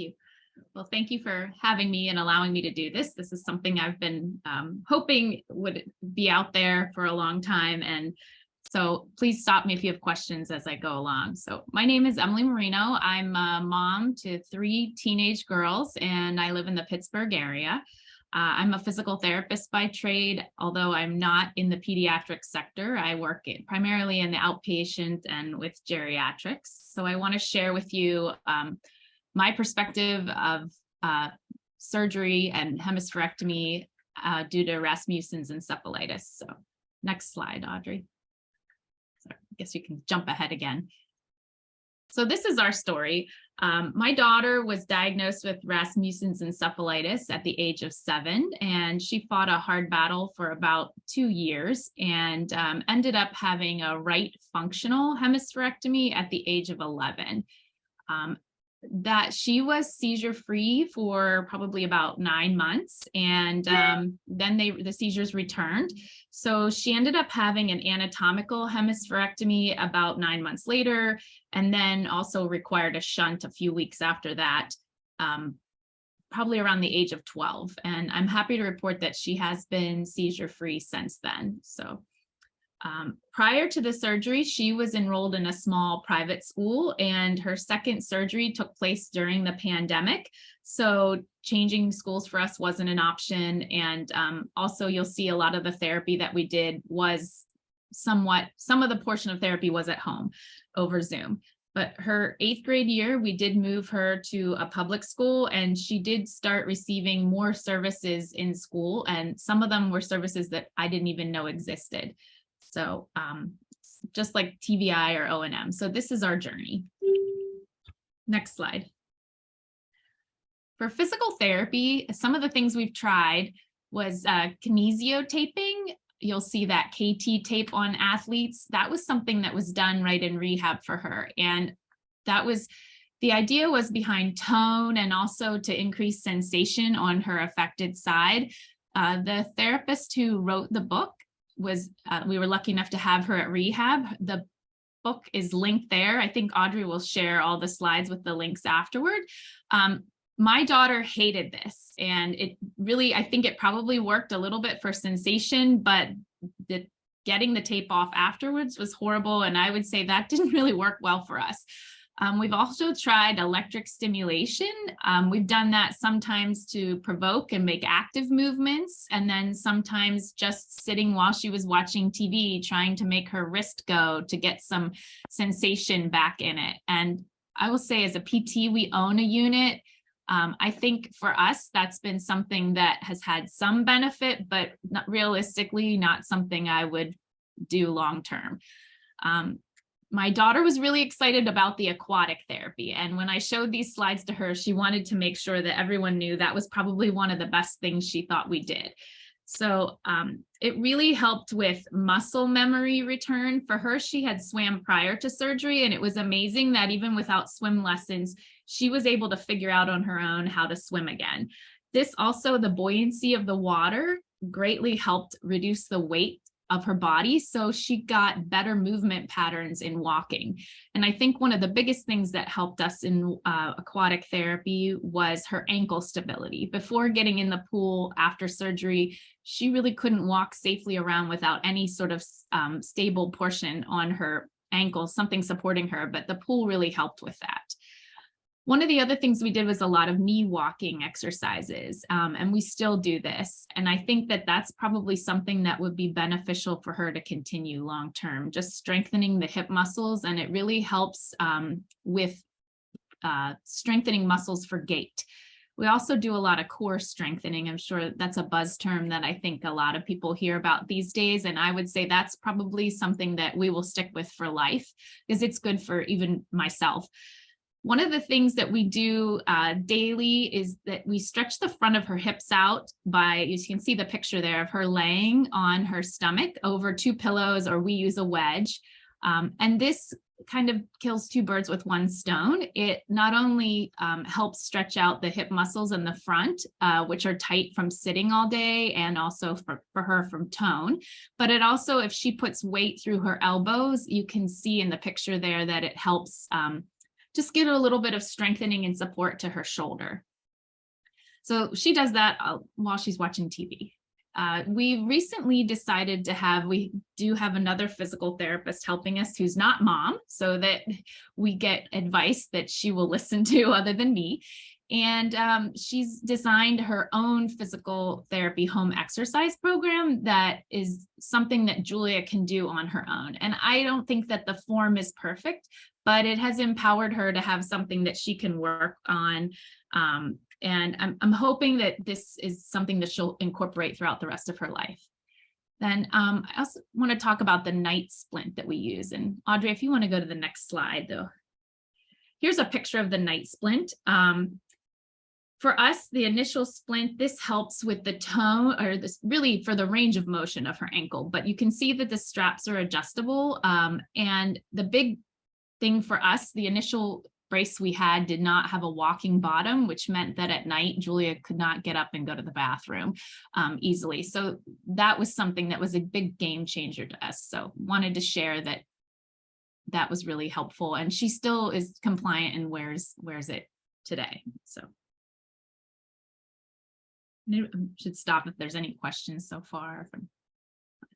you. Well, thank you for having me and allowing me to do this. This is something I've been hoping would be out there for a long time. And so please stop me if you have questions as I go along. So my name is Emily Marino. I'm a mom to 3 teenage girls, and I live in the Pittsburgh area. I'm a physical therapist by trade, although I'm not in the pediatric sector. I work primarily in the outpatient and with geriatrics. So I want to share with you my perspective of surgery and hemispherectomy due to Rasmussen's encephalitis. So next slide, Audrey. So I guess you can jump ahead again. So this is our story. My daughter was diagnosed with Rasmussen's encephalitis at the age of 7, and she fought a hard battle for about 2 years and ended up having a right functional hemispherectomy at the age of 11. That she was seizure free for probably about 9 months, and then the seizures returned. So she ended up having an anatomical hemispherectomy about 9 months later, and then also required a shunt a few weeks after that, probably around the age of 12. And I'm happy to report that she has been seizure free since then. So prior to the surgery, she was enrolled in a small private school, and her second surgery took place during the pandemic. So changing schools for us wasn't an option. And also you'll see a lot of the therapy that we did was some of the portion of therapy was at home over Zoom. But her 8th grade year, we did move her to a public school, and she did start receiving more services in school. And some of them were services that I didn't even know existed. So just like TVI or O&M. So this is our journey. Next slide. For physical therapy, some of the things we've tried was kinesiotaping. You'll see that KT tape on athletes. That was something that was done right in rehab for her. And that was, the idea was behind tone and also to increase sensation on her affected side. The therapist who wrote the book was, we were lucky enough to have her at rehab. The book is linked there. I think Audrey will share all the slides with the links afterward. My daughter hated this, and it really, I think it probably worked a little bit for sensation, but getting the tape off afterwards was horrible. And I would say that didn't really work well for us. We've also tried electric stimulation. We've done that sometimes to provoke and make active movements, and then sometimes just sitting while she was watching TV, trying to make her wrist go to get some sensation back in it. And I will say, as a PT, we own a unit. I think for us, that's been something that has had some benefit, but not realistically, not something I would do long term. My daughter was really excited about the aquatic therapy. And when I showed these slides to her, she wanted to make sure that everyone knew that was probably one of the best things she thought we did. So it really helped with muscle memory return. For her, she had swam prior to surgery, and it was amazing that even without swim lessons, she was able to figure out on her own how to swim again. This also, the buoyancy of the water greatly helped reduce the weight of her body. So she got better movement patterns in walking. And I think one of the biggest things that helped us in aquatic therapy was her ankle stability. Before getting in the pool after surgery, she really couldn't walk safely around without any sort of stable portion on her ankles, something supporting her, but the pool really helped with that. One of the other things we did was a lot of knee walking exercises, and we still do this. And I think that that's probably something that would be beneficial for her to continue long term, just strengthening the hip muscles. And it really helps with strengthening muscles for gait. We also do a lot of core strengthening. I'm sure that's a buzz term that I think a lot of people hear about these days. And I would say that's probably something that we will stick with for life, because it's good for even myself. One of the things that we do daily is that we stretch the front of her hips out by, you can see the picture there of her laying on her stomach over 2 pillows, or we use a wedge. And this kind of kills 2 birds with 1 stone. It not only helps stretch out the hip muscles in the front, which are tight from sitting all day, and also for her from tone, but it also, if she puts weight through her elbows, you can see in the picture there that it helps just give a little bit of strengthening and support to her shoulder. So she does that while she's watching TV. We recently decided we do have another physical therapist helping us who's not mom, so that we get advice that she will listen to other than me. And she's designed her own physical therapy home exercise program that is something that Julia can do on her own. And I don't think that the form is perfect, but it has empowered her to have something that she can work on. And I'm hoping that this is something that she'll incorporate throughout the rest of her life. Then I also want to talk about the night splint that we use. And Audrey, if you want to go to the next slide, though. Here's a picture of the night splint. For us, the initial splint, this helps with the tone, or this really for the range of motion of her ankle, but you can see that the straps are adjustable. And the big thing for us, the initial brace we had did not have a walking bottom, which meant that at night, Julia could not get up and go to the bathroom easily. So that was something that was a big game changer to us. So wanted to share that that was really helpful. And she still is compliant and wears it today. So I should stop if there's any questions so far. If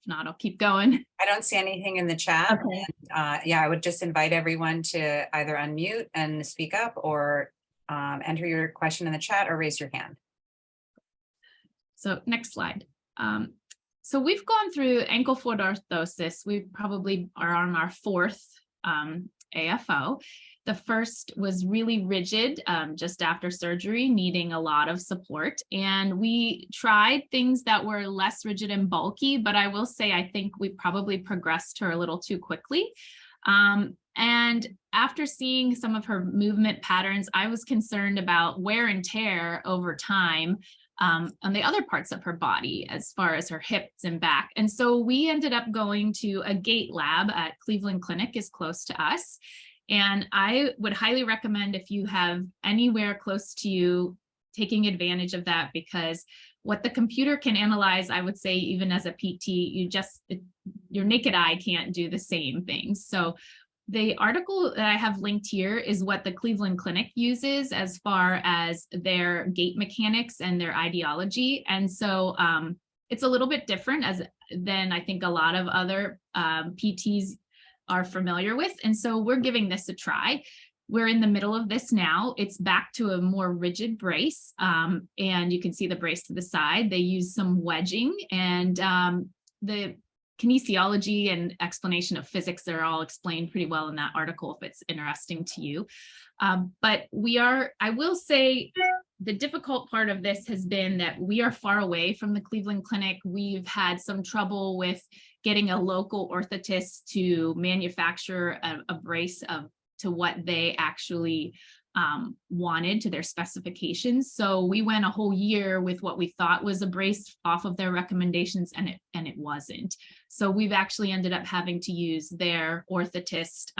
not, I'll keep going. I don't see anything in the chat. Okay. And, yeah, I would just invite everyone to either unmute and speak up, or enter your question in the chat or raise your hand. So next slide. So we've gone through ankle foot orthosis. We probably are on our fourth AFO. The first was really rigid just after surgery, needing a lot of support. And we tried things that were less rigid and bulky, but I will say, I think we probably progressed her a little too quickly. And after seeing some of her movement patterns, I was concerned about wear and tear over time on the other parts of her body, as far as her hips and back. And so we ended up going to a gait lab at Cleveland Clinic, is close to us. And I would highly recommend, if you have anywhere close to you, taking advantage of that, because what the computer can analyze, I would say, even as a PT, your naked eye can't do the same things. So the article that I have linked here is what the Cleveland Clinic uses as far as their gait mechanics and their ideology. And so it's a little bit different than I think a lot of other PTs are familiar with. And so we're giving this a try. We're in the middle of this now. It's back to a more rigid brace. And you can see the brace to the side. They use some wedging, and the kinesiology and explanation of physics are all explained pretty well in that article if it's interesting to you. But I will say, the difficult part of this has been that we are far away from the Cleveland Clinic. We've had some trouble with getting a local orthotist to manufacture a brace to what they actually wanted, to their specifications. So we went a whole year with what we thought was a brace off of their recommendations, and it wasn't. So we've actually ended up having to use their orthotist.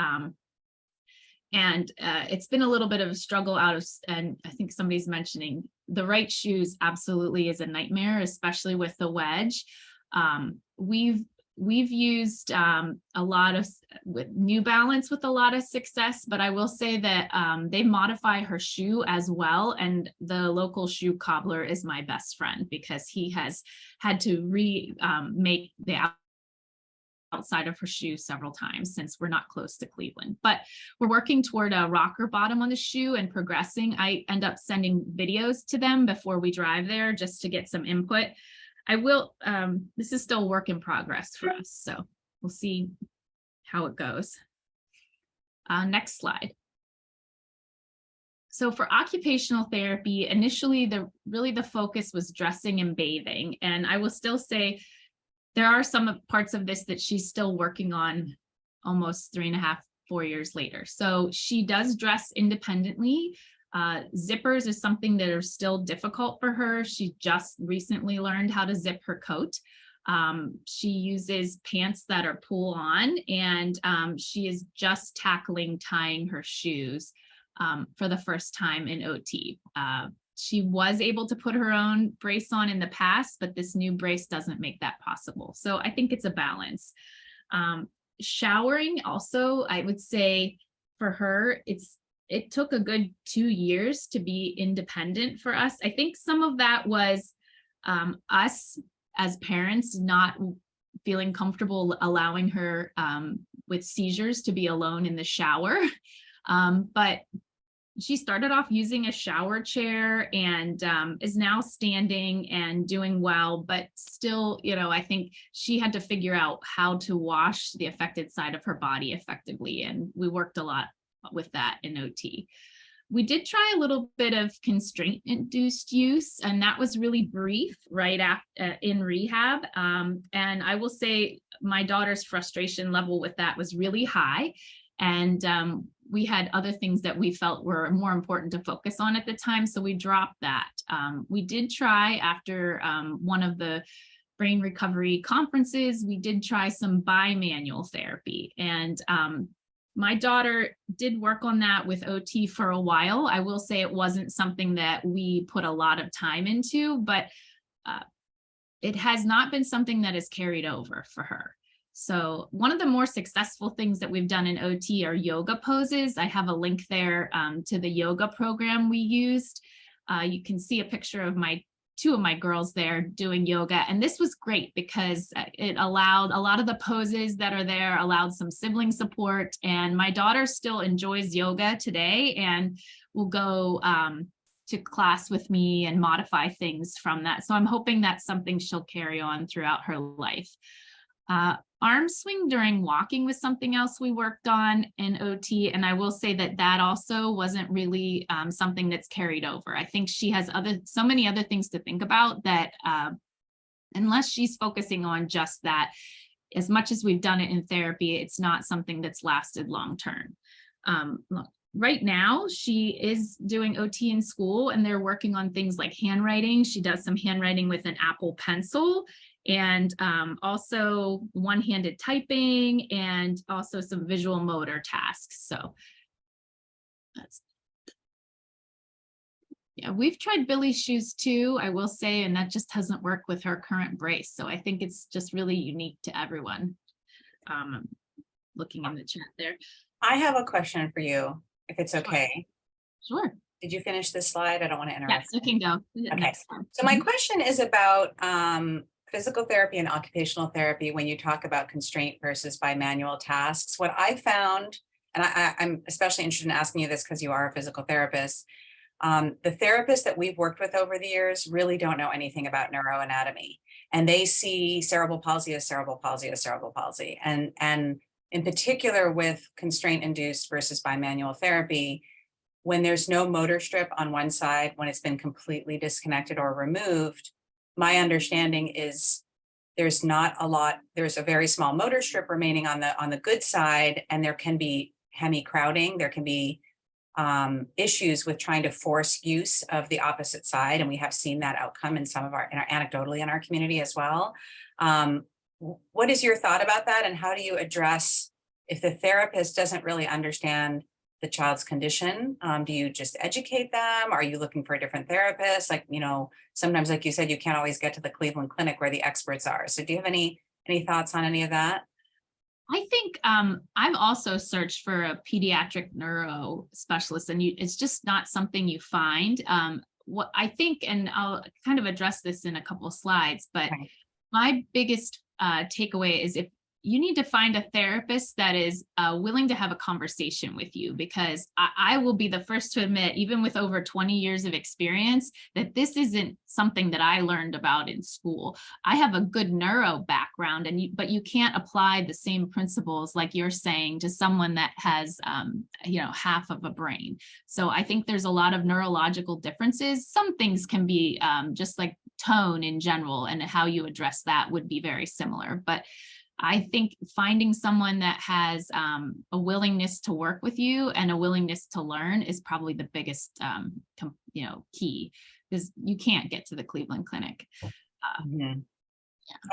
And it's been a little bit of a struggle and I think somebody's mentioning the right shoes absolutely is a nightmare, especially with the wedge. We've used a lot with New Balance with a lot of success, but I will say that they modify her shoe as well. And the local shoe cobbler is my best friend, because he has had to make the outside of her shoe several times, since we're not close to Cleveland. But we're working toward a rocker bottom on the shoe and progressing. I end up sending videos to them before we drive there, just to get some input. I will, this is still work in progress for us, so we'll see how it goes. Next slide. So for occupational therapy, initially the focus was dressing and bathing. And I will still say there are some parts of this that she's still working on almost 3.5, 4 years later. So she does dress independently. Zippers is something that are still difficult for her. She just recently learned how to zip her coat. She uses pants that are pull on, and she is just tackling tying her shoes for the first time in OT. She was able to put her own brace on in the past, but this new brace doesn't make that possible. So I think it's a balance. Showering also, I would say for her, it's it took a good 2 years to be independent for us. I think some of that was us as parents not feeling comfortable allowing her with seizures to be alone in the shower. But she started off using a shower chair and is now standing and doing well, but still, I think she had to figure out how to wash the affected side of her body effectively. And we worked a lot with that in OT. We did try a little bit of constraint-induced use, and that was really brief right after in rehab. And I will say my daughter's frustration level with that was really high. And we had other things that we felt were more important to focus on at the time, so we dropped that. We did try after one of the brain recovery conferences, we did try some bimanual therapy. And my daughter did work on that with OT for a while. I will say it wasn't something that we put a lot of time into, but it has not been something that is carried over for her. So one of the more successful things that we've done in OT are yoga poses. I have a link there to the yoga program we used. You can see a picture of two of my girls there doing yoga. And this was great because it allowed a lot of the poses that are there, allowed some sibling support. And my daughter still enjoys yoga today and will go to class with me and modify things from that. So I'm hoping that's something she'll carry on throughout her life. Arm swing during walking was something else we worked on in OT. And I will say that that also wasn't really something that's carried over. I think she has so many other things to think about that unless she's focusing on just that, as much as we've done it in therapy, it's not something that's lasted long term. Right now, she is doing OT in school and they're working on things like handwriting. She does some handwriting with an Apple Pencil, and also one-handed typing, and also some visual motor tasks. So yeah, we've tried Billy's shoes too, I will say, and that just doesn't work with her current brace. So I think it's just really unique to everyone. Looking in the chat there. I have a question for you, if it's okay. Sure. Did you finish this slide? I don't want to interrupt. Yes, you can go. Okay. So my question is about physical therapy and occupational therapy when you talk about constraint versus bimanual tasks. What I found, and I'm especially interested in asking you this because you are a physical therapist, the therapists that we've worked with over the years really don't know anything about neuroanatomy. And they see cerebral palsy as cerebral palsy as cerebral palsy. And in particular with constraint-induced versus bimanual therapy, when there's no motor strip on one side, when it's been completely disconnected or removed, my understanding is there's a very small motor strip remaining on the good side, and there can be hemi-crowding. There can be issues with trying to force use of the opposite side. And we have seen that outcome anecdotally in our community as well. What is your thought about that? And how do you address, if the therapist doesn't really understand the child's condition, do you just educate them? Are you looking for a different therapist? Sometimes, like you said, you can't always get to the Cleveland Clinic where the experts are. So do you have any thoughts on any of that? I think I've also searched for a pediatric neuro specialist, and it's just not something you find. What I think, and I'll kind of address this in a couple of slides, but okay. My biggest takeaway is if you need to find a therapist that is willing to have a conversation with you, because I will be the first to admit, even with over 20 years of experience, that this isn't something that I learned about in school. I have a good neuro background, but you can't apply the same principles like you're saying to someone that has, half of a brain. So I think there's a lot of neurological differences. Some things can be just like tone in general, and how you address that would be very similar. But I think finding someone that has a willingness to work with you and a willingness to learn is probably the biggest, key, because you can't get to the Cleveland Clinic. Yeah.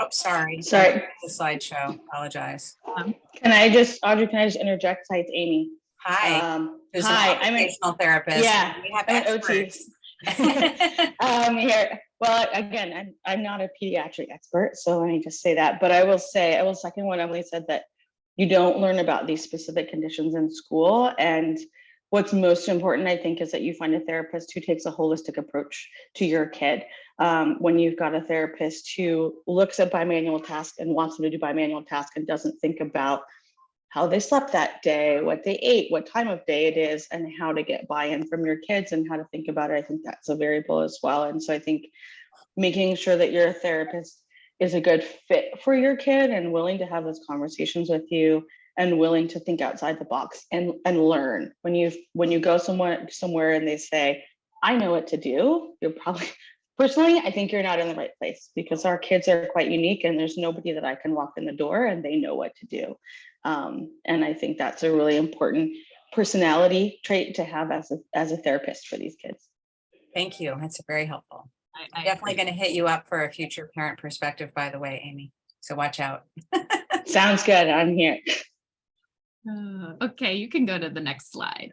Oh, sorry. The slideshow. Apologize. Can I just interject? Hi, it's Amy. Hi. Hi. I'm an occupational therapist. Yeah. We have I'm experts. Here. Well, again, I'm not a pediatric expert, so let me just say that. But I will second what Emily said, that you don't learn about these specific conditions in school, and what's most important, I think, is that you find a therapist who takes a holistic approach to your kid. When you've got a therapist who looks at bimanual tasks and wants them to do bimanual tasks and doesn't think about how they slept that day, what they ate, what time of day it is, and how to get buy-in from your kids and how to think about it, I think that's a variable as well. And so I think making sure that your therapist is a good fit for your kid and willing to have those conversations with you and willing to think outside the box and learn. When you go somewhere and they say, I know what to do, you're probably, personally, I think you're not in the right place, because our kids are quite unique and there's nobody that I can walk in the door and they know what to do. And I think that's a really important personality trait to have as a therapist for these kids. Thank you. That's very helpful. I Definitely going to hit you up for a future parent perspective, by the way, Amy. So watch out. Sounds good. I'm here. Okay, you can go to the next slide.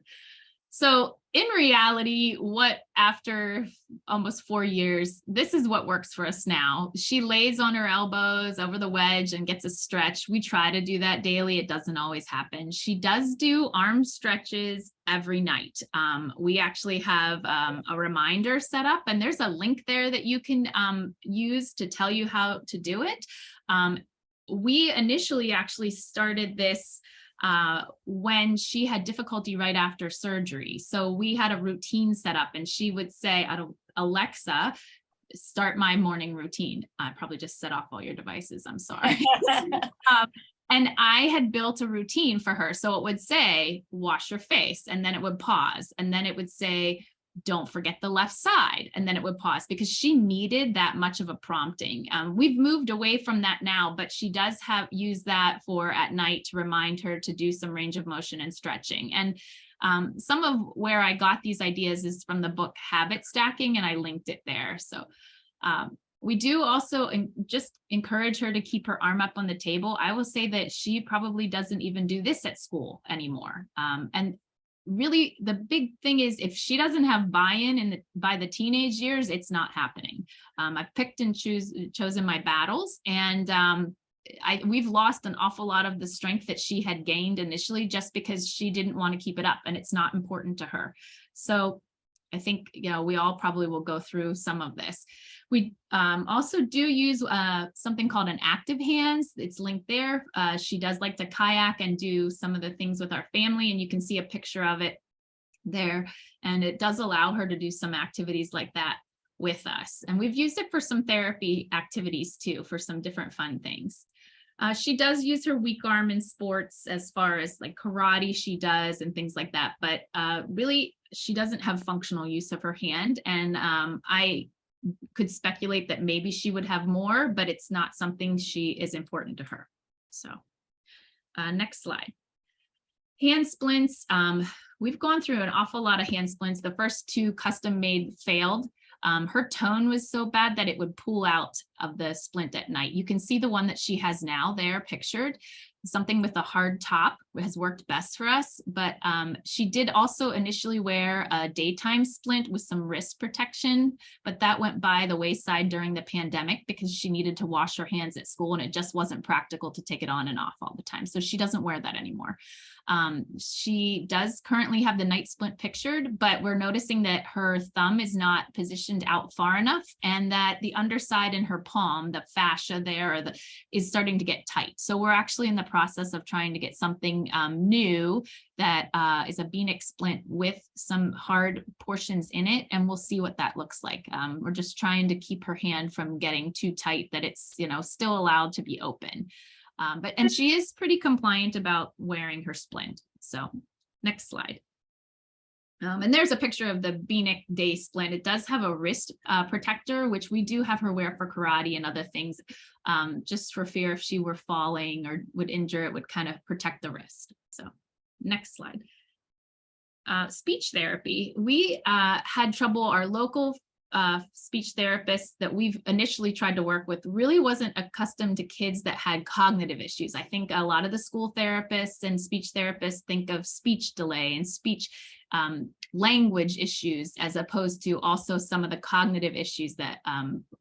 So in reality, what after almost 4 years, this is what works for us now. She lays on her elbows over the wedge and gets a stretch. We try to do that daily. It doesn't always happen. She does do arm stretches every night. We actually have a reminder set up, and there's a link there that you can use to tell you how to do it. We initially actually started this when she had difficulty right after surgery. So we had a routine set up, and she would say, Alexa, start my morning routine. I probably just set off all your devices. I'm sorry. And I had built a routine for her. So it would say, wash your face, and then it would pause. And then it would say, don't forget the left side. And then it would pause, because she needed that much of a prompting. We've moved away from that now, but she does use that for at night to remind her to do some range of motion and stretching. And some of where I got these ideas is from the book Habit Stacking, and I linked it there. So we do also just encourage her to keep her arm up on the table. I will say that she probably doesn't even do this at school anymore. And really, the big thing is, if she doesn't have buy-in by the teenage years, it's not happening. I've picked and chosen my battles, and we've lost an awful lot of the strength that she had gained initially just because she didn't want to keep it up, and it's not important to her. So I think, we all probably will go through some of this. We also do use something called an active hands. It's linked there. She does like to kayak and do some of the things with our family, and you can see a picture of it there. And it does allow her to do some activities like that with us. And we've used it for some therapy activities too, for some different fun things. She does use her weak arm in sports, as far as like karate she does and things like that. But really, she doesn't have functional use of her hand. And I could speculate that maybe she would have more, but it's not something she is important to her. So next slide. Hand splints. We've gone through an awful lot of hand splints. The first 2 custom made failed. Her tone was so bad that it would pull out of the splint at night. You can see the one that she has now there pictured. Something with a hard top has worked best for us, but she did also initially wear a daytime splint with some wrist protection, but that went by the wayside during the pandemic because she needed to wash her hands at school, and it just wasn't practical to take it on and off all the time. So she doesn't wear that anymore. She does currently have the night splint pictured, but we're noticing that her thumb is not positioned out far enough, and that the underside in her palm, the fascia there, is starting to get tight. So we're actually in the process of trying to get something new that is a B-neck splint with some hard portions in it, and we'll see what that looks like. We're just trying to keep her hand from getting too tight, that it's still allowed to be open. And she is pretty compliant about wearing her splint. So next slide. And there's a picture of the B-neck day splint. It does have a wrist protector, which we do have her wear for karate and other things, just for fear if she were falling or would injure, it would kind of protect the wrist. So next slide. Speech therapy. We had trouble. Our local speech therapist that we've initially tried to work with really wasn't accustomed to kids that had cognitive issues. I think a lot of the school therapists and speech therapists think of speech delay and speech language issues, as opposed to also some of the cognitive issues that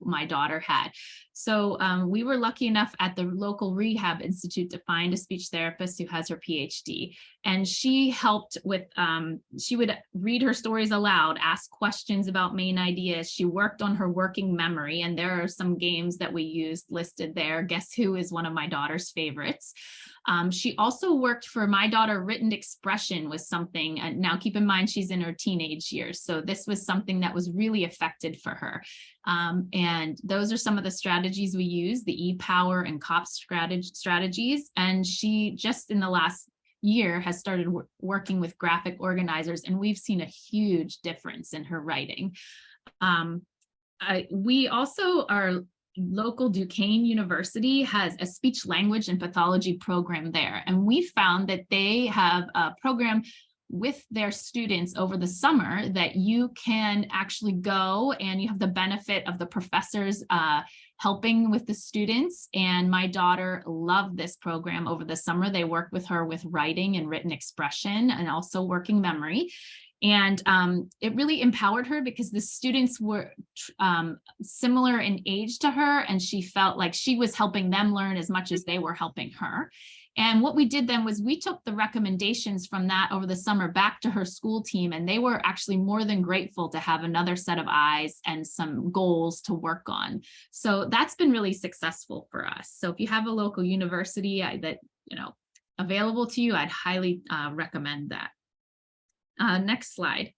my daughter had. So we were lucky enough at the local rehab institute to find a speech therapist who has her PhD. And she helped with, she would read her stories aloud, ask questions about main ideas. She worked on her working memory. And there are some games that we used listed there. Guess Who is one of my daughter's favorites. She also worked for my daughter. Written expression was something, and now keep in mind she's in her teenage years, so this was something that was really effective for her. And those are some of the strategies we use, the E-Power and COPS strategies. And she just in the last year has started working with graphic organizers, and we've seen a huge difference in her writing. We also are local Duquesne University has a speech language and pathology program there. And we found that they have a program with their students over the summer that you can actually go and you have the benefit of the professors helping with the students. And my daughter loved this program over the summer. They worked with her with writing and written expression and also working memory. And it really empowered her because the students were similar in age to her, and she felt like she was helping them learn as much as they were helping her. And what we did then was we took the recommendations from that over the summer back to her school team, and they were actually more than grateful to have another set of eyes and some goals to work on. So that's been really successful for us. So if you have a local university that, available to you, I'd highly recommend that. Next slide.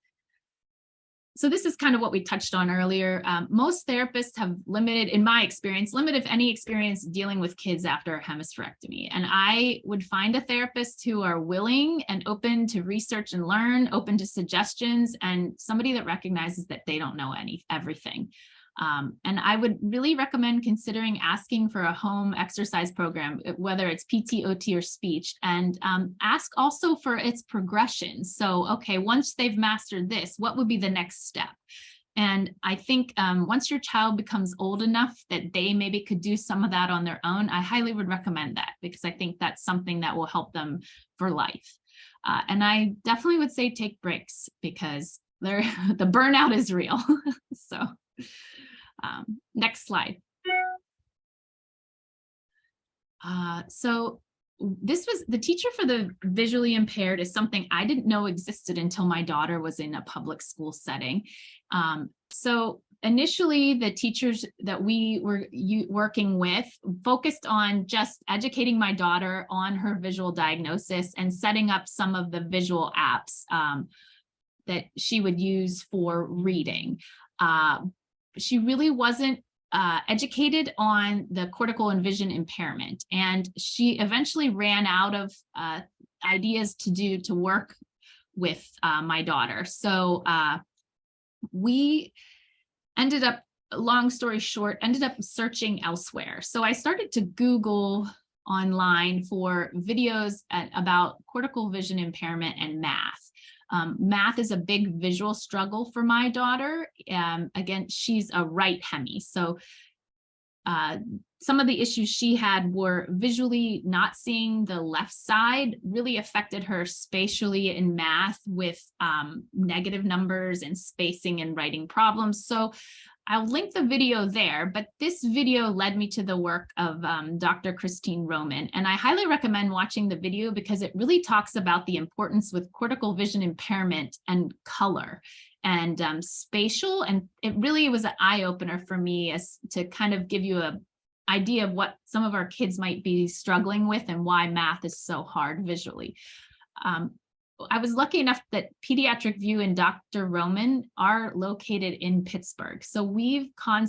So this is kind of what we touched on earlier. Most therapists have limited, in my experience, limited if any experience dealing with kids after a hemispherectomy. And I would find a therapist who are willing and open to research and learn, open to suggestions, and somebody that recognizes that they don't know everything. And I would really recommend considering asking for a home exercise program, whether it's PT, OT, or speech, and ask also for its progression. So, okay, once they've mastered this, what would be the next step? And I think once your child becomes old enough that they maybe could do some of that on their own, I highly would recommend that, because I think that's something that will help them for life. And I definitely would say take breaks, because the burnout is real. So. Next slide. So this was the teacher for the visually impaired is something I didn't know existed until my daughter was in a public school setting. So initially, the teachers that we were working with focused on just educating my daughter on her visual diagnosis and setting up some of the visual apps that she would use for reading. She really wasn't educated on the cortical and vision impairment. And she eventually ran out of ideas to work with my daughter. So we ended up, long story short, ended up searching elsewhere. So I started to Google online for videos about cortical vision impairment and math. Math is a big visual struggle for my daughter. Again, she's a right hemi. So some of the issues she had were visually not seeing the left side really affected her spatially in math with negative numbers and spacing and writing problems. So I'll link the video there, but this video led me to the work of Dr. Christine Roman. And I highly recommend watching the video because it really talks about the importance with cortical vision impairment and color and spatial. And it really was an eye-opener for me as to kind of give you an idea of what some of our kids might be struggling with and why math is so hard visually. I was lucky enough that Pediatric View and Dr. Roman are located in Pittsburgh. So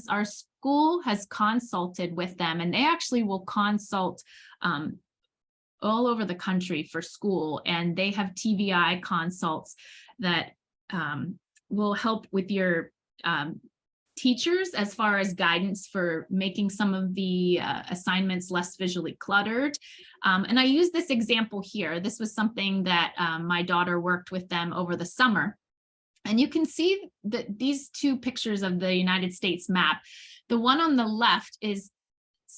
our school has consulted with them, and they actually will consult all over the country for school. And they have TVI consults that will help with your teachers as far as guidance for making some of the assignments less visually cluttered. And I use this example here. This was something that my daughter worked with them over the summer. And you can see that these two pictures of the United States map, the one on the left is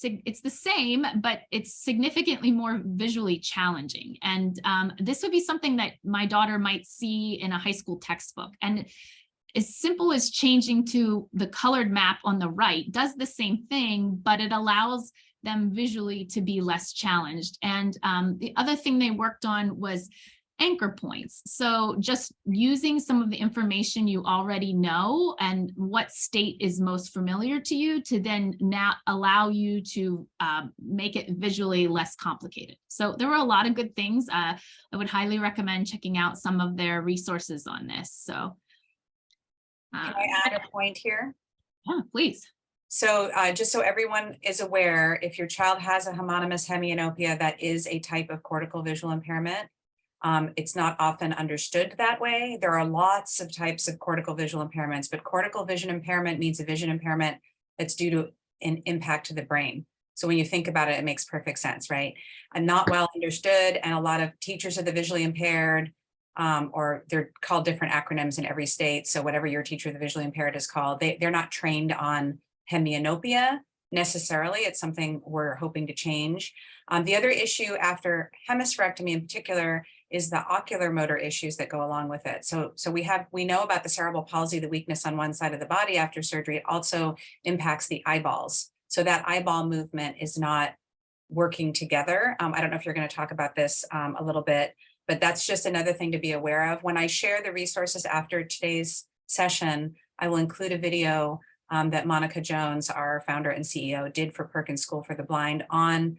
it's the same, but it's significantly more visually challenging. And this would be something that my daughter might see in a high school textbook. And as simple as changing to the colored map on the right does the same thing, but it allows them visually to be less challenged. And the other thing they worked on was anchor points. So just using some of the information you already know and what state is most familiar to you to then now allow you to make it visually less complicated. So there were a lot of good things. I would highly recommend checking out some of their resources on this. So can I add a point here? Yeah, please. So just so everyone is aware, if your child has a homonymous hemianopia, that is a type of cortical visual impairment. It's not often understood that way. There are lots of types of cortical visual impairments, but cortical vision impairment means a vision impairment that's due to an impact to the brain. So when you think about it, it makes perfect sense, right? And not well understood, and a lot of teachers of the visually impaired, or they're called different acronyms in every state. So whatever your teacher of the visually impaired is called, they're not trained on hemianopia necessarily. It's something we're hoping to change. The other issue after hemispherectomy in particular is the ocular motor issues that go along with it. So we know about the cerebral palsy, the weakness on one side of the body after surgery. It also impacts the eyeballs. So that eyeball movement is not working together. I don't know if you're going to talk about this a little bit, but that's just another thing to be aware of. When I share the resources after today's session, I will include a video that Monica Jones, our founder and CEO, did for Perkins School for the Blind on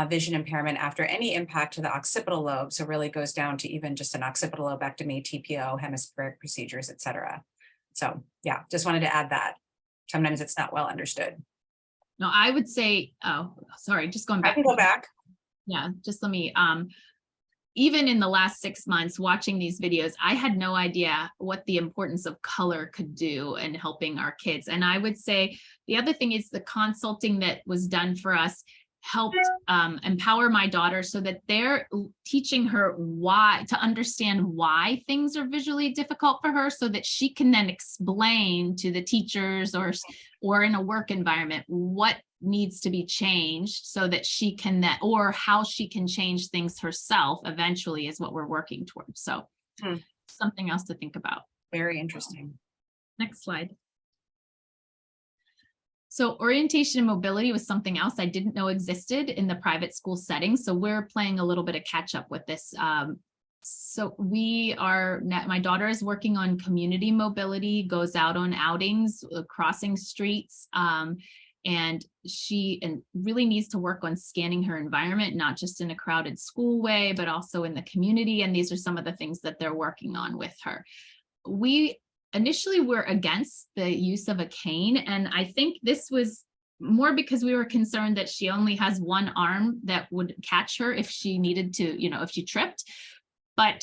vision impairment after any impact to the occipital lobe. So really goes down to even just an occipital lobectomy, TPO, hemispheric procedures, et cetera. So yeah, just wanted to add that. Sometimes it's not well understood. No, I would say, oh, sorry, just going back. I can go back. Yeah, just let me, even in the last 6 months watching these videos, I had no idea what the importance of color could do in helping our kids. And I would say the other thing is the consulting that was done for us helped empower my daughter so that they're teaching her why, to understand why things are visually difficult for her, so that she can then explain to the teachers or in a work environment what needs to be changed so that she can or how she can change things herself eventually is what we're working towards. So something else to think about. Very interesting. Next slide. So orientation and mobility was something else I didn't know existed in the private school setting. So we're playing a little bit of catch up with this. So my daughter is working on community mobility, goes out on outings, crossing streets, and she really needs to work on scanning her environment, not just in a crowded school way, but also in the community. And these are some of the things that they're working on with her. We initially were against the use of a cane. And I think this was more because we were concerned that she only has one arm that would catch her if she needed to, if she tripped. But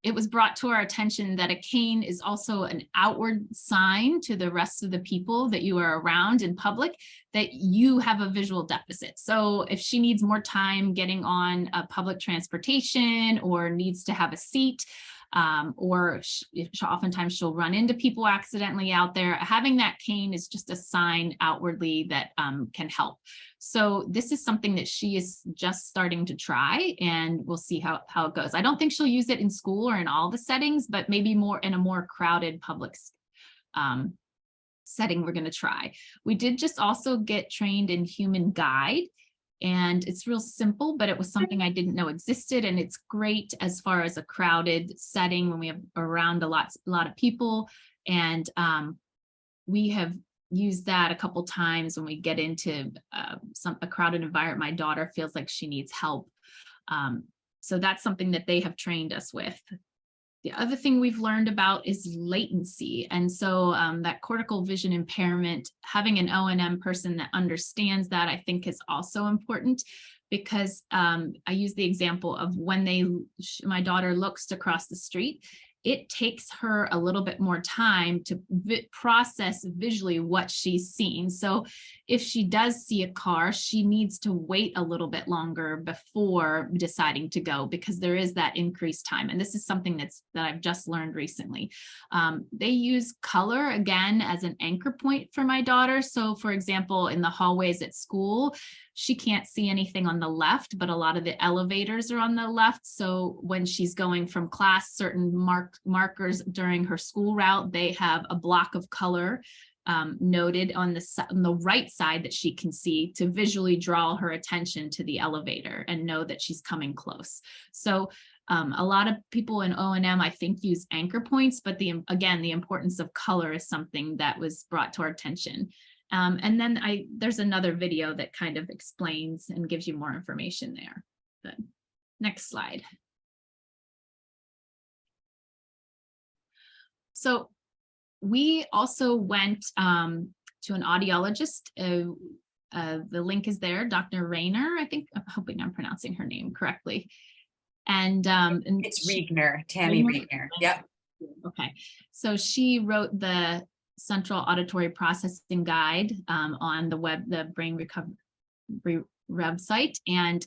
it was brought to our attention that a cane is also an outward sign to the rest of the people that you are around in public that you have a visual deficit. So if she needs more time getting on a public transportation or needs to have a seat, or oftentimes she'll run into people accidentally out there, having that cane is just a sign outwardly that can help. So this is something that she is just starting to try, and we'll see how it goes. I don't think she'll use it in school or in all the settings, but maybe more in a more crowded public setting we're going to try. We did just also get trained in human guide. And it's real simple, but it was something I didn't know existed. And it's great as far as a crowded setting when we have around a lot of people. And we have used that a couple times when we get into a crowded environment. My daughter feels like she needs help. So that's something that they have trained us with. The other thing we've learned about is latency. And so that cortical vision impairment, having an O&M person that understands that, I think is also important, because I use the example of when my daughter looks to cross the street, it takes her a little bit more time to process visually what she's seeing. So if she does see a car, she needs to wait a little bit longer before deciding to go, because there is that increased time. And this is something that I've just learned recently. They use color again as an anchor point for my daughter. So for example, in the hallways at school, she can't see anything on the left, but a lot of the elevators are on the left. So when she's going from class, certain markers during her school route, they have a block of color noted on the right side that she can see to visually draw her attention to the elevator and know that she's coming close. So a lot of people in O&M, I think, use anchor points, but again, the importance of color is something that was brought to our attention. And then there's another video that kind of explains and gives you more information there. But next slide. So we also went to an audiologist. The link is there, Dr. Rayner. I think, I'm hoping I'm pronouncing her name correctly. And it's Riegner, Tammy Riegner. Yep. Okay. So she wrote the Central Auditory Processing Guide on the Brain Recovery website. And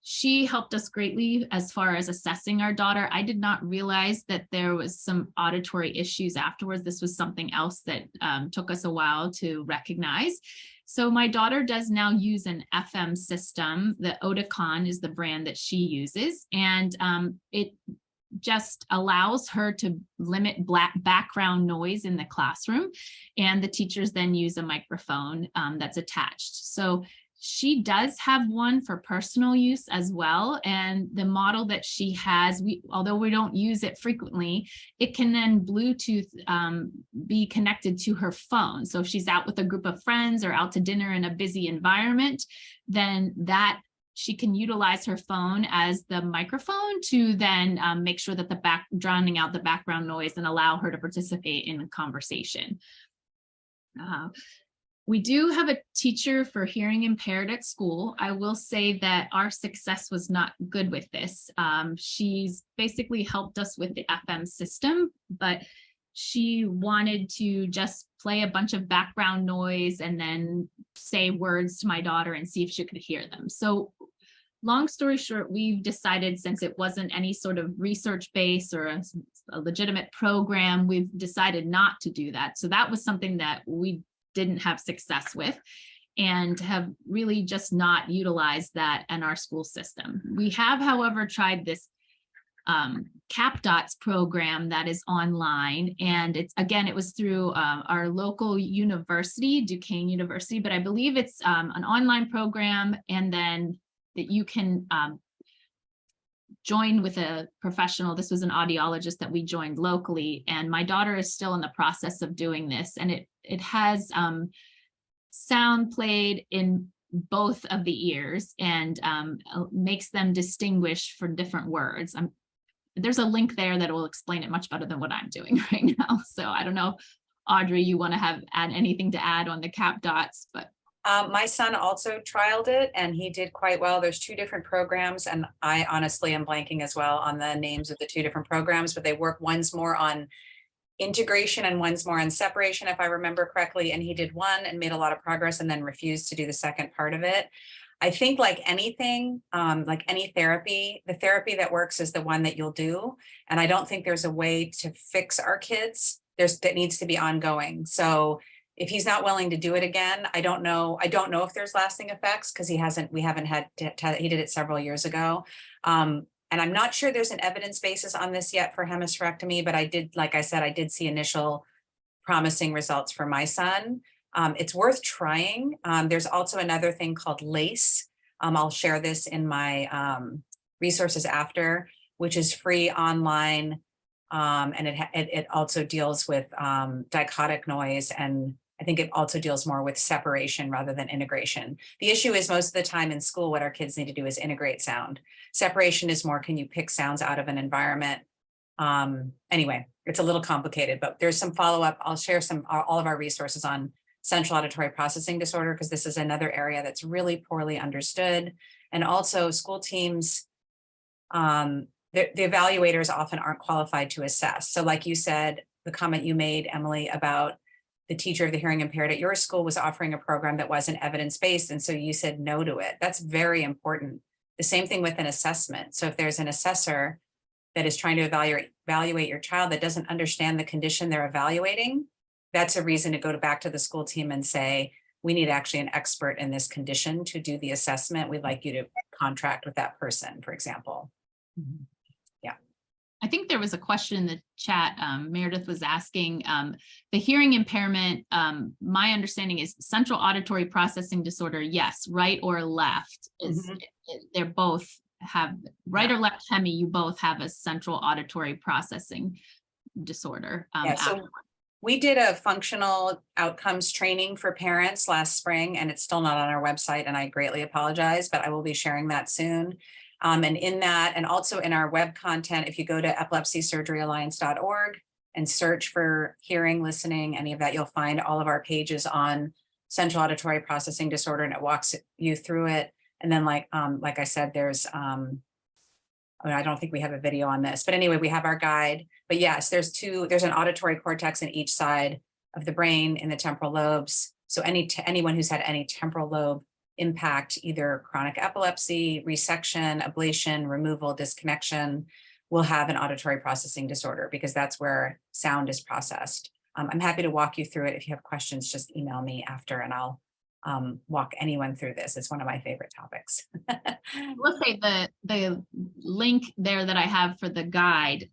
she helped us greatly as far as assessing our daughter. I did not realize that there was some auditory issues afterwards. This was something else that took us a while to recognize. So my daughter does now use an FM system. The Oticon is the brand that she uses. And it just allows her to limit background noise in the classroom. And the teachers then use a microphone that's attached. So she does have one for personal use as well. And the model that she has, although we don't use it frequently, it can then Bluetooth be connected to her phone. So if she's out with a group of friends or out to dinner in a busy environment, then she can utilize her phone as the microphone to then make sure that drowning out the background noise and allow her to participate in the conversation. We do have a teacher for hearing impaired at school. I will say that our success was not good with this. She's basically helped us with the FM system, but she wanted to just play a bunch of background noise and then say words to my daughter and see if she could hear them. So long story short, we've decided, since it wasn't any sort of research base or a legitimate program, we've decided not to do that. So that was something that we didn't have success with and have really just not utilized that in our school system. We have, however, tried this CapDots program that is online, and it was through our local university, Duquesne University, but I believe it's an online program, and then that you can join with a professional. This was an audiologist that we joined locally, and my daughter is still in the process of doing this, and it has sound played in both of the ears and makes them distinguish for different words. There's a link there that will explain it much better than what I'm doing right now. So I don't know, Audrey, you want to add anything to add on the CapDots, but. My son also trialed it and he did quite well. There's two different programs, and I honestly am blanking as well on the names of the two different programs, but they work, one's more on integration and one's more on separation, if I remember correctly. And he did one and made a lot of progress and then refused to do the second part of it. I think like anything, like any therapy, the therapy that works is the one that you'll do. And I don't think there's a way to fix our kids. That needs to be ongoing. So if he's not willing to do it again, I don't know if there's lasting effects, because he did it several years ago. And I'm not sure there's an evidence basis on this yet for hemispherectomy, but like I said, I did see initial promising results for my son. It's worth trying. There's also another thing called LACE. I'll share this in my resources after, which is free online. And it also deals with dichotic noise, and I think it also deals more with separation rather than integration. The issue is most of the time in school, what our kids need to do is integrate sound. Separation is more, can you pick sounds out of an environment? Anyway, it's a little complicated, but there's some follow-up. I'll share all of our resources on central auditory processing disorder, because this is another area that's really poorly understood. And also school teams, the evaluators often aren't qualified to assess. So like you said, the comment you made, Emily, about the teacher of the hearing impaired at your school was offering a program that wasn't evidence-based, and so you said no to it. That's very important. The same thing with an assessment. So if there's an assessor that is trying to evaluate your child that doesn't understand the condition they're evaluating, that's a reason to go back to the school team and say, we need actually an expert in this condition to do the assessment. We'd like you to contract with that person, for example. Mhm. Yeah. I think there was a question in the chat. Meredith was asking the hearing impairment. My understanding is central auditory processing disorder. Yes, right or left is they're both have right or left hemi. You both have a central auditory processing disorder. So we did a functional outcomes training for parents last spring, and it's still not on our website, and I greatly apologize, but I will be sharing that soon. And in that, and also in our web content, if you go to epilepsysurgeryalliance.org and search for hearing, listening, any of that, you'll find all of our pages on central auditory processing disorder, and it walks you through it. And then like I said, there's, I don't think we have a video on this, but anyway, we have our guide. But yes, there's an auditory cortex in each side of the brain in the temporal lobes. So anyone who's had any temporal lobe impact, either chronic epilepsy, resection, ablation, removal, disconnection, will have an auditory processing disorder, because that's where sound is processed. I'm happy to walk you through it. If you have questions, just email me after and I'll walk anyone through this. It's one of my favorite topics. Let's say the link there that I have for the guide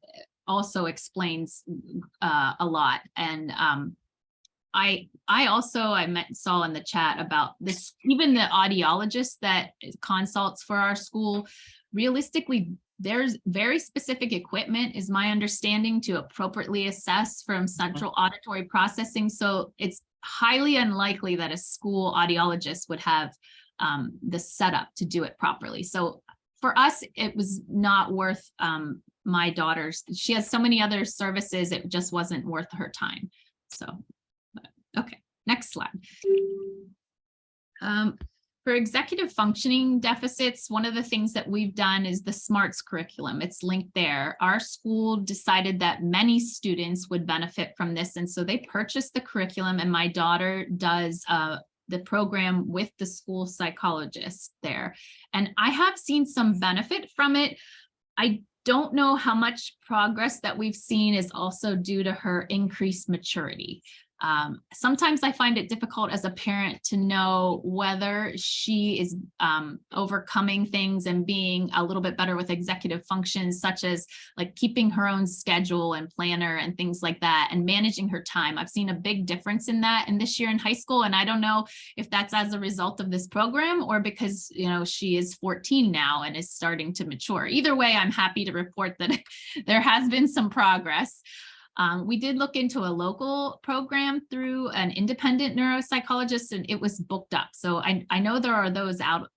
also explains a lot. And I saw in the chat about this, even the audiologist that consults for our school, realistically, there's very specific equipment, is my understanding, to appropriately assess from central auditory processing. So it's highly unlikely that a school audiologist would have the setup to do it properly. So for us, it was not worth my daughter's. She has so many other services, it just wasn't worth her time. So, okay, next slide. For executive functioning deficits, one of the things that we've done is the SMARTS curriculum. It's linked there. Our school decided that many students would benefit from this, and so they purchased the curriculum, and my daughter does the program with the school psychologist there. And I have seen some benefit from it. I don't know how much progress that we've seen is also due to her increased maturity. Sometimes I find it difficult as a parent to know whether she is overcoming things and being a little bit better with executive functions, such as like keeping her own schedule and planner and things like that, and managing her time. I've seen a big difference in that in this year in high school. And I don't know if that's as a result of this program or because, you know, she is 14 now and is starting to mature. Either way, I'm happy to report that there has been some progress. We did look into a local program through an independent neuropsychologist, and it was booked up. So I know there are those out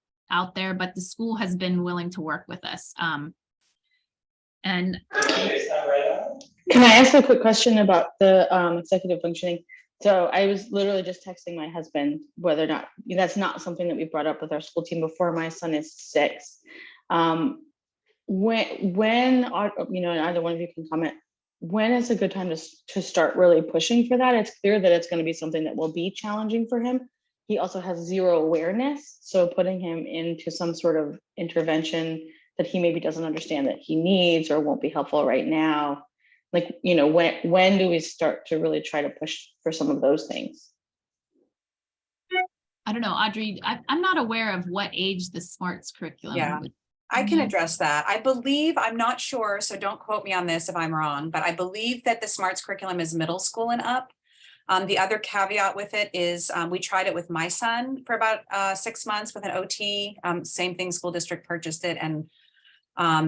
there, but the school has been willing to work with us. And can I ask a quick question about the executive functioning? So I was literally just texting my husband whether or not, that's not something that we brought up with our school team before. My son is 6. When and either one of you can comment, when is a good time to start really pushing for that? It's clear that it's going to be something that will be challenging for him. He also has zero awareness. So putting him into some sort of intervention that he maybe doesn't understand that he needs or won't be helpful right now. Like, when do we start to really try to push for some of those things? I don't know, Audrey, I'm not aware of what age the SMARTS curriculum would. I can address that. I believe, I'm not sure, so don't quote me on this if I'm wrong, but I believe that the SMARTS curriculum is middle school and up. The other caveat with it is we tried it with my son for about 6 months with an OT. Same thing, school district purchased it, and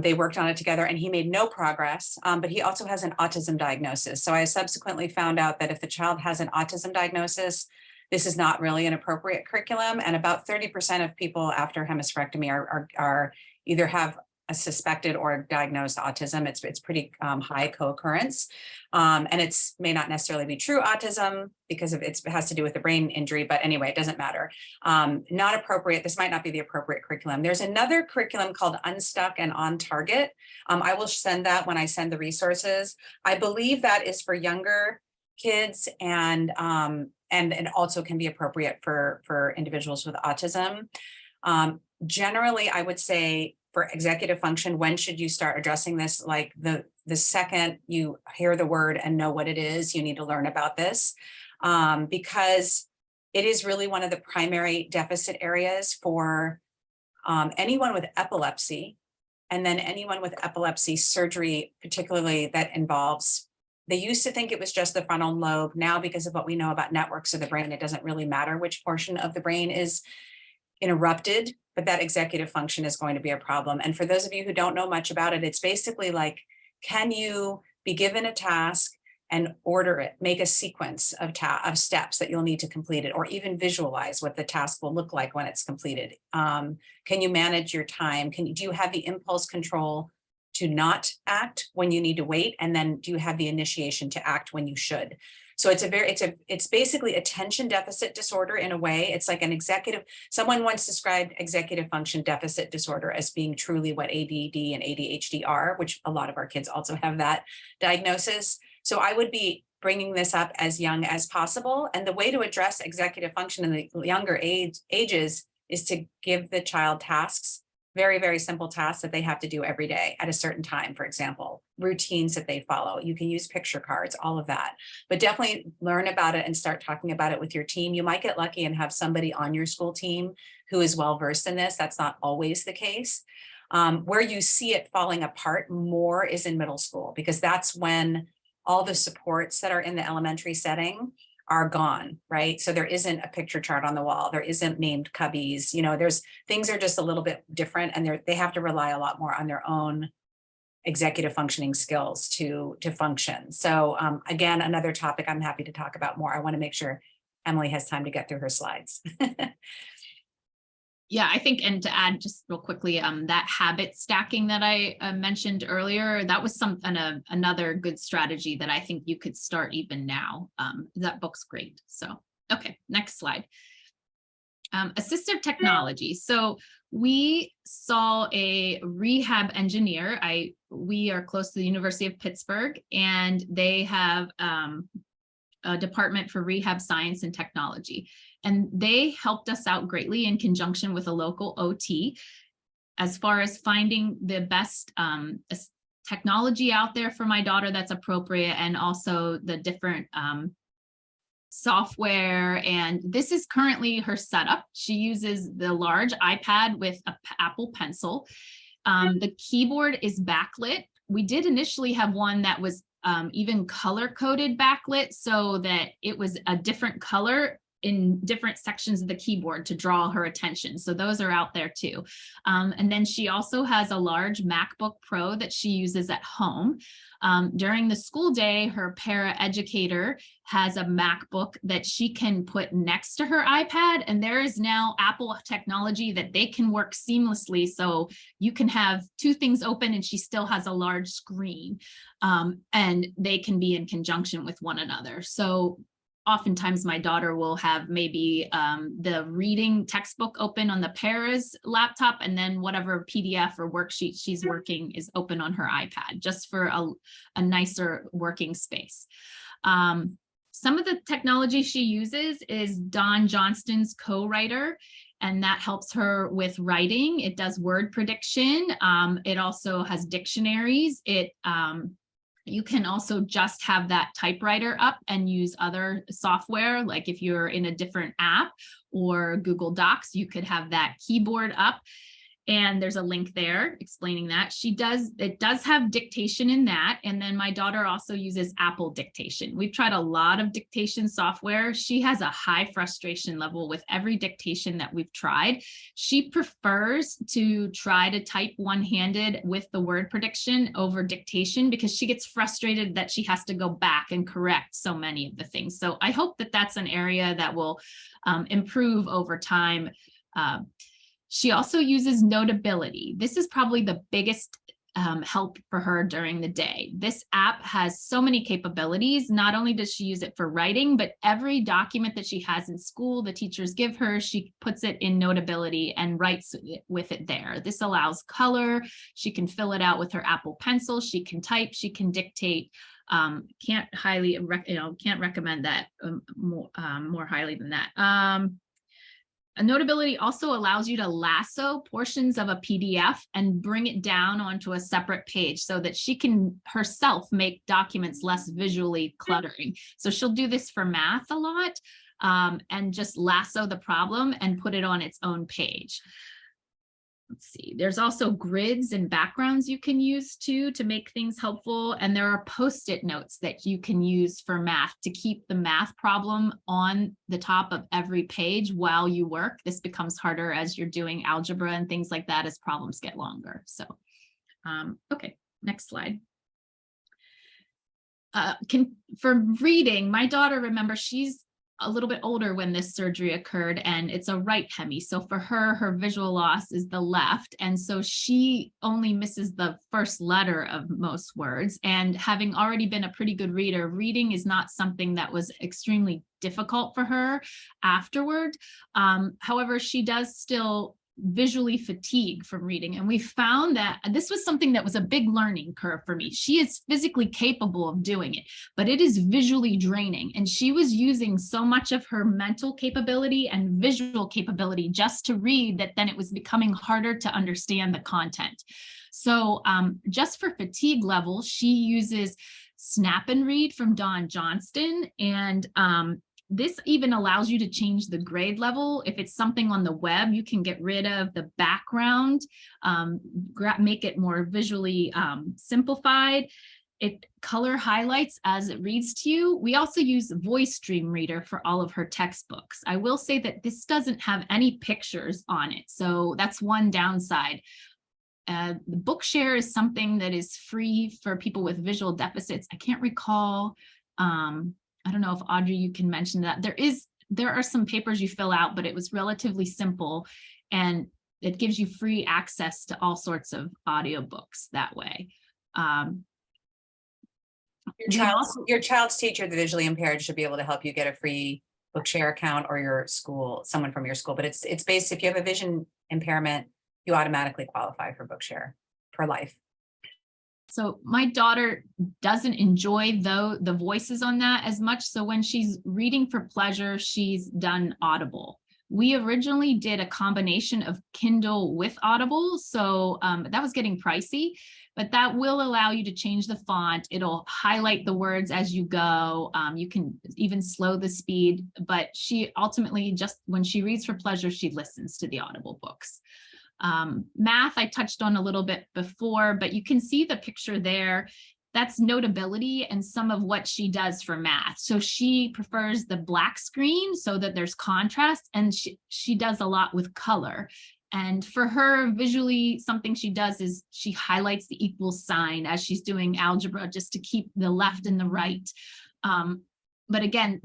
they worked on it together, and he made no progress, but he also has an autism diagnosis. So I subsequently found out that if the child has an autism diagnosis, this is not really an appropriate curriculum. And about 30% of people after hemispherectomy are either have a suspected or diagnosed autism. It's pretty high co-occurrence. And it's may not necessarily be true autism because it has to do with the brain injury, but anyway, it doesn't matter. Not appropriate. This might not be the appropriate curriculum. There's another curriculum called Unstuck and On Target. I will send that when I send the resources. I believe that is for younger kids, and it also can be appropriate for individuals with autism. Generally, I would say for executive function, when should you start addressing this? Like the second you hear the word and know what it is, you need to learn about this, because it is really one of the primary deficit areas for anyone with epilepsy, and then anyone with epilepsy surgery, particularly that involves, they used to think it was just the frontal lobe. Now, because of what we know about networks of the brain, it doesn't really matter which portion of the brain is interrupted, but that executive function is going to be a problem. And for those of you who don't know much about it, it's basically like, can you be given a task and order it, make a sequence of steps that you'll need to complete it, or even visualize what the task will look like when it's completed? Can you manage your time? Do you have the impulse control to not act when you need to wait? And then do you have the initiation to act when you should? So it's basically attention deficit disorder in a way. It's like someone once described executive function deficit disorder as being truly what ADD and ADHD are, which a lot of our kids also have that diagnosis. So I would be bringing this up as young as possible. And the way to address executive function in the younger ages is to give the child tasks, very, very simple tasks that they have to do every day at a certain time, for example, routines that they follow. You can use picture cards, all of that, but definitely learn about it and start talking about it with your team. You might get lucky and have somebody on your school team who is well-versed in this. That's not always the case. Where you see it falling apart more is in middle school, because that's when all the supports that are in the elementary setting are gone, right? So there isn't a picture chart on the wall. There isn't named cubbies. Things are just a little bit different, and they have to rely a lot more on their own executive functioning skills to function. So again, another topic I'm happy to talk about more. I want to make sure Emily has time to get through her slides. Yeah, I think, and to add just real quickly, that habit stacking that I mentioned earlier, that was another good strategy that I think you could start even now. That book's great. So, okay, next slide. Assistive technology. So we saw a rehab engineer. We are close to the University of Pittsburgh, and they have a department for rehab science and technology. And they helped us out greatly in conjunction with a local OT as far as finding the best technology out there for my daughter that's appropriate, and also the different software. And this is currently her setup. She uses the large iPad with an Apple Pencil. The keyboard is backlit. We did initially have one that was even color-coded backlit, so that it was a different color in different sections of the keyboard to draw her attention. So those are out there too. And then she also has a large MacBook Pro that she uses at home. During the school day, her para-educator has a MacBook that she can put next to her iPad, and there is now Apple technology that they can work seamlessly. So you can have two things open and she still has a large screen, and they can be in conjunction with one another. So oftentimes my daughter will have maybe the reading textbook open on the para's laptop, and then whatever PDF or worksheet she's working is open on her iPad, just for a nicer working space. Some of the technology she uses is Don Johnston's Co-Writer, and that helps her with writing. It does word prediction. It also has dictionaries. You can also just have that typewriter up and use other software. Like if you're in a different app or Google Docs, you could have that keyboard up. And there's a link there explaining that. It does have dictation in that. And then my daughter also uses Apple Dictation. We've tried a lot of dictation software. She has a high frustration level with every dictation that we've tried. She prefers to try to type one-handed with the word prediction over dictation, because she gets frustrated that she has to go back and correct so many of the things. So I hope that that's an area that will improve over time. She also uses Notability. This is probably the biggest help for her during the day. This app has so many capabilities. Not only does she use it for writing, but every document that she has in school, the teachers give her, she puts it in Notability and writes with it there. This allows color. She can fill it out with her Apple Pencil. She can type, she can dictate. Can't recommend that more highly than that. A Notability also allows you to lasso portions of a PDF and bring it down onto a separate page so that she can herself make documents less visually cluttering. So she'll do this for math a lot, and just lasso the problem and put it on its own page. Let's see, there's also grids and backgrounds you can use too to make things helpful. And there are Post-it notes that you can use for math to keep the math problem on the top of every page while you work. This becomes harder as you're doing algebra and things like that as problems get longer. So, okay, next slide. For reading, my daughter, remember, she's a little bit older when this surgery occurred, and it's a right hemi. So for her, her visual loss is the left. And so she only misses the first letter of most words. And having already been a pretty good reader, reading is not something that was extremely difficult for her afterward. However, she does still visually fatigue from reading. And we found that this was something that was a big learning curve for me. She is physically capable of doing it, but it is visually draining. And she was using so much of her mental capability and visual capability just to read that then it was becoming harder to understand the content. So just for fatigue level, she uses Snap and Read from Dawn Johnston. And this even allows you to change the grade level. If it's something on the web, you can get rid of the background, make it more visually simplified. It color highlights as it reads to you. We also use Voice Dream Reader for all of her textbooks. I will say that this doesn't have any pictures on it, so that's one downside. The Bookshare is something that is free for people with visual deficits. I can't recall. I don't know if Audrey, you can mention that. There are some papers you fill out, but it was relatively simple, and it gives you free access to all sorts of audiobooks that way. Your child's teacher, the visually impaired, should be able to help you get a free Bookshare account, or your school, someone from your school. But it's based, if you have a vision impairment, you automatically qualify for Bookshare for life. So my daughter doesn't enjoy the voices on that as much. So when she's reading for pleasure, she's done Audible. We originally did a combination of Kindle with Audible. So that was getting pricey, but that will allow you to change the font. It'll highlight the words as you go. You can even slow the speed, but she ultimately, just when she reads for pleasure, she listens to the Audible books. Math I touched on a little bit before, but you can see the picture there. That's Notability and some of what she does for math. So she prefers the black screen so that there's contrast, and she does a lot with color. And for her, visually, something she does is she highlights the equal sign as she's doing algebra, just to keep the left and the right. But again,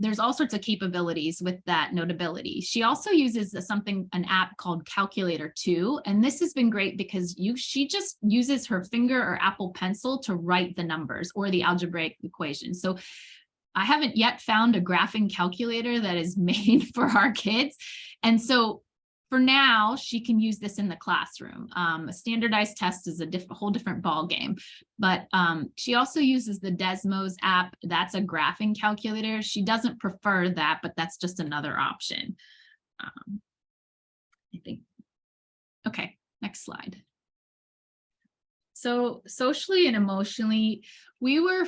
there's all sorts of capabilities with that Notability. She also uses an app called Calculator 2. And this has been great because she just uses her finger or Apple Pencil to write the numbers or the algebraic equation. So I haven't yet found a graphing calculator that is made for our kids. And so for now, she can use this in the classroom. A standardized test is a whole different ball game, but she also uses the Desmos app. That's a graphing calculator. She doesn't prefer that, but that's just another option. I think. Okay, next slide. So socially and emotionally, we were,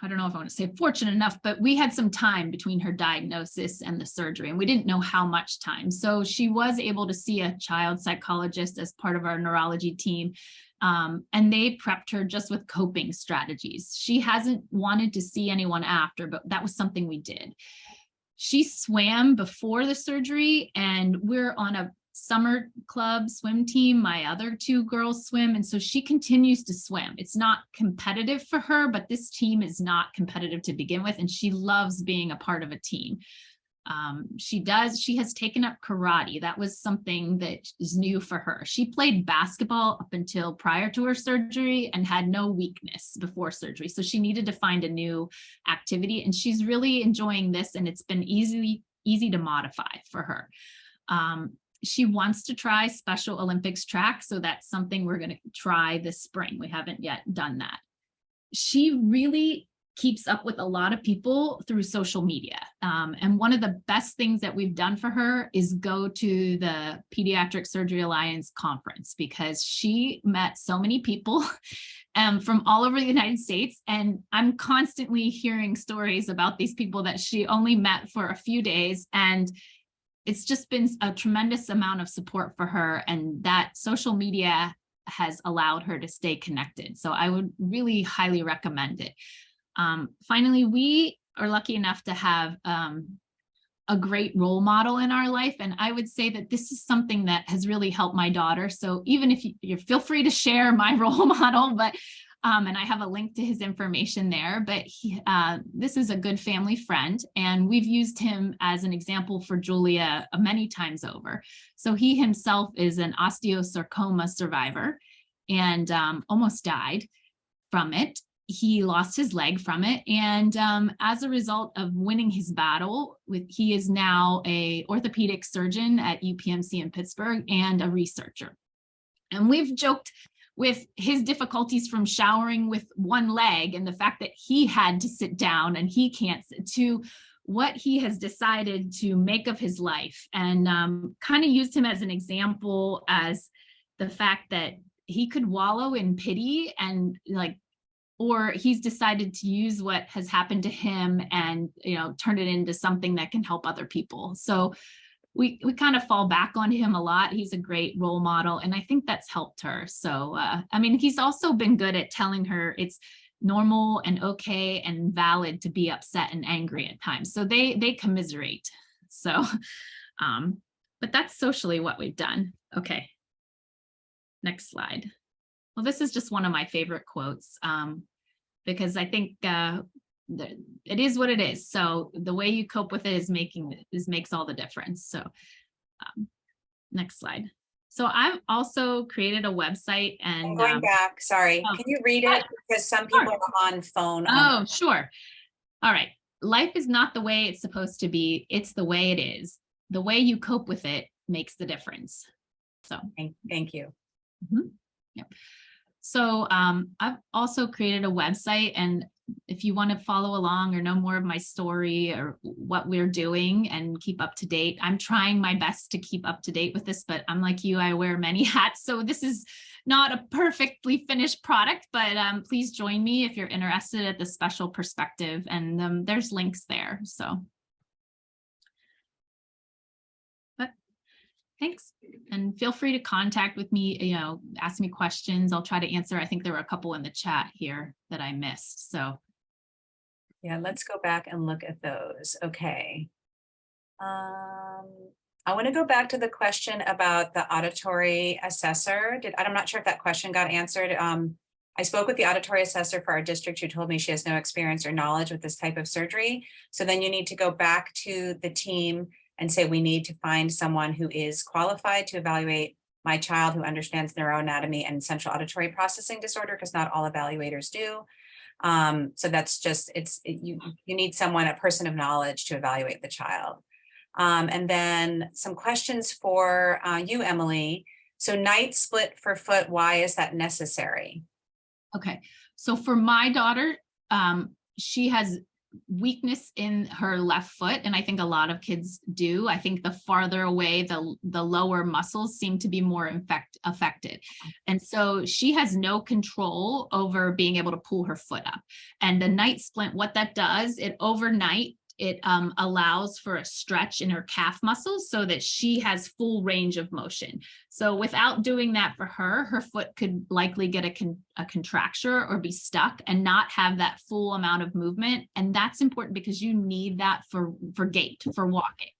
I don't know if I want to say fortunate enough, but we had some time between her diagnosis and the surgery, and we didn't know how much time. So she was able to see a child psychologist as part of our neurology team, and they prepped her just with coping strategies. She hasn't wanted to see anyone after, but that was something we did. She swam before the surgery, and we're on a summer club swim team. My other two girls swim, and so she continues to swim. It's not competitive for her, but this team is not competitive to begin with, and she loves being a part of a team. She has taken up karate. That was something that is new for her. She played basketball up until prior to her surgery and had no weakness before surgery, so she needed to find a new activity, and she's really enjoying this, and it's been easy to modify for her. She wants to try Special Olympics track, so that's something we're going to try this spring. We haven't yet done that. she really keeps up with a lot of people through social media. And one of the best things that we've done for her is go to the Pediatric Surgery Alliance conference, because she met so many people from all over the United States. And I'm constantly hearing stories about these people that she only met for a few days. And it's just been a tremendous amount of support for her. And that social media has allowed her to stay connected. So I would really highly recommend it. Finally, we are lucky enough to have a great role model in our life. And I would say that this is something that has really helped my daughter. So even if you feel free to share my role model, but and I have a link to his information there, but this is a good family friend, and we've used him as an example for Julia many times over. So he himself is an osteosarcoma survivor and almost died from it. He lost his leg from it. And as a result of winning his battle, he is now an orthopedic surgeon at UPMC in Pittsburgh and a researcher. And we've joked with his difficulties from showering with one leg and the fact that he had to sit down and he can't sit, to what he has decided to make of his life, and kind of used him as an example, as the fact that he could wallow in pity and or he's decided to use what has happened to him and, turn it into something that can help other people. So we kind of fall back on him a lot. He's a great role model, and I think that's helped her. So, he's also been good at telling her it's normal and okay and valid to be upset and angry at times. So they commiserate. So, but that's socially what we've done. Okay. Next slide. Well, this is just one of my favorite quotes, because I think it is what it is. So the way you cope with it makes all the difference. So next slide. So I've also created a website, and I'm going back. Sorry. Can you read it? Because some people are on phone. Oh, sure. All right. Life is not the way it's supposed to be. It's the way it is. The way you cope with it makes the difference. So thank you. Mm-hmm. Yep. So I've also created a website, and if you want to follow along or know more of my story or what we're doing and keep up to date, I'm trying my best to keep up to date with this, but I'm like you, I wear many hats. So this is not a perfectly finished product, but please join me if you're interested at the special perspective, and there's links there. So. Thanks. And feel free to contact with me, ask me questions. I'll try to answer. I think there were a couple in the chat here that I missed. So. Yeah, let's go back and look at those. Okay. I want to go back to the question about the auditory assessor. I'm not sure if that question got answered. I spoke with the auditory assessor for our district who told me she has no experience or knowledge with this type of surgery. So then you need to go back to the team and say, we need to find someone who is qualified to evaluate my child, who understands neuroanatomy and central auditory processing disorder, because not all evaluators do. So that's just, you need someone, a person of knowledge, to evaluate the child. And then some questions for you, Emily. So night split for foot, why is that necessary? Okay, so for my daughter, she has weakness in her left foot, and I think a lot of kids do. I think the farther away, the lower muscles seem to be more affected, and so she has no control over being able to pull her foot up. And the night splint, what that does, overnight it allows for a stretch in her calf muscles so that she has full range of motion. So without doing that for her foot could likely get a contracture or be stuck and not have that full amount of movement. And that's important because you need that for gait, for walking.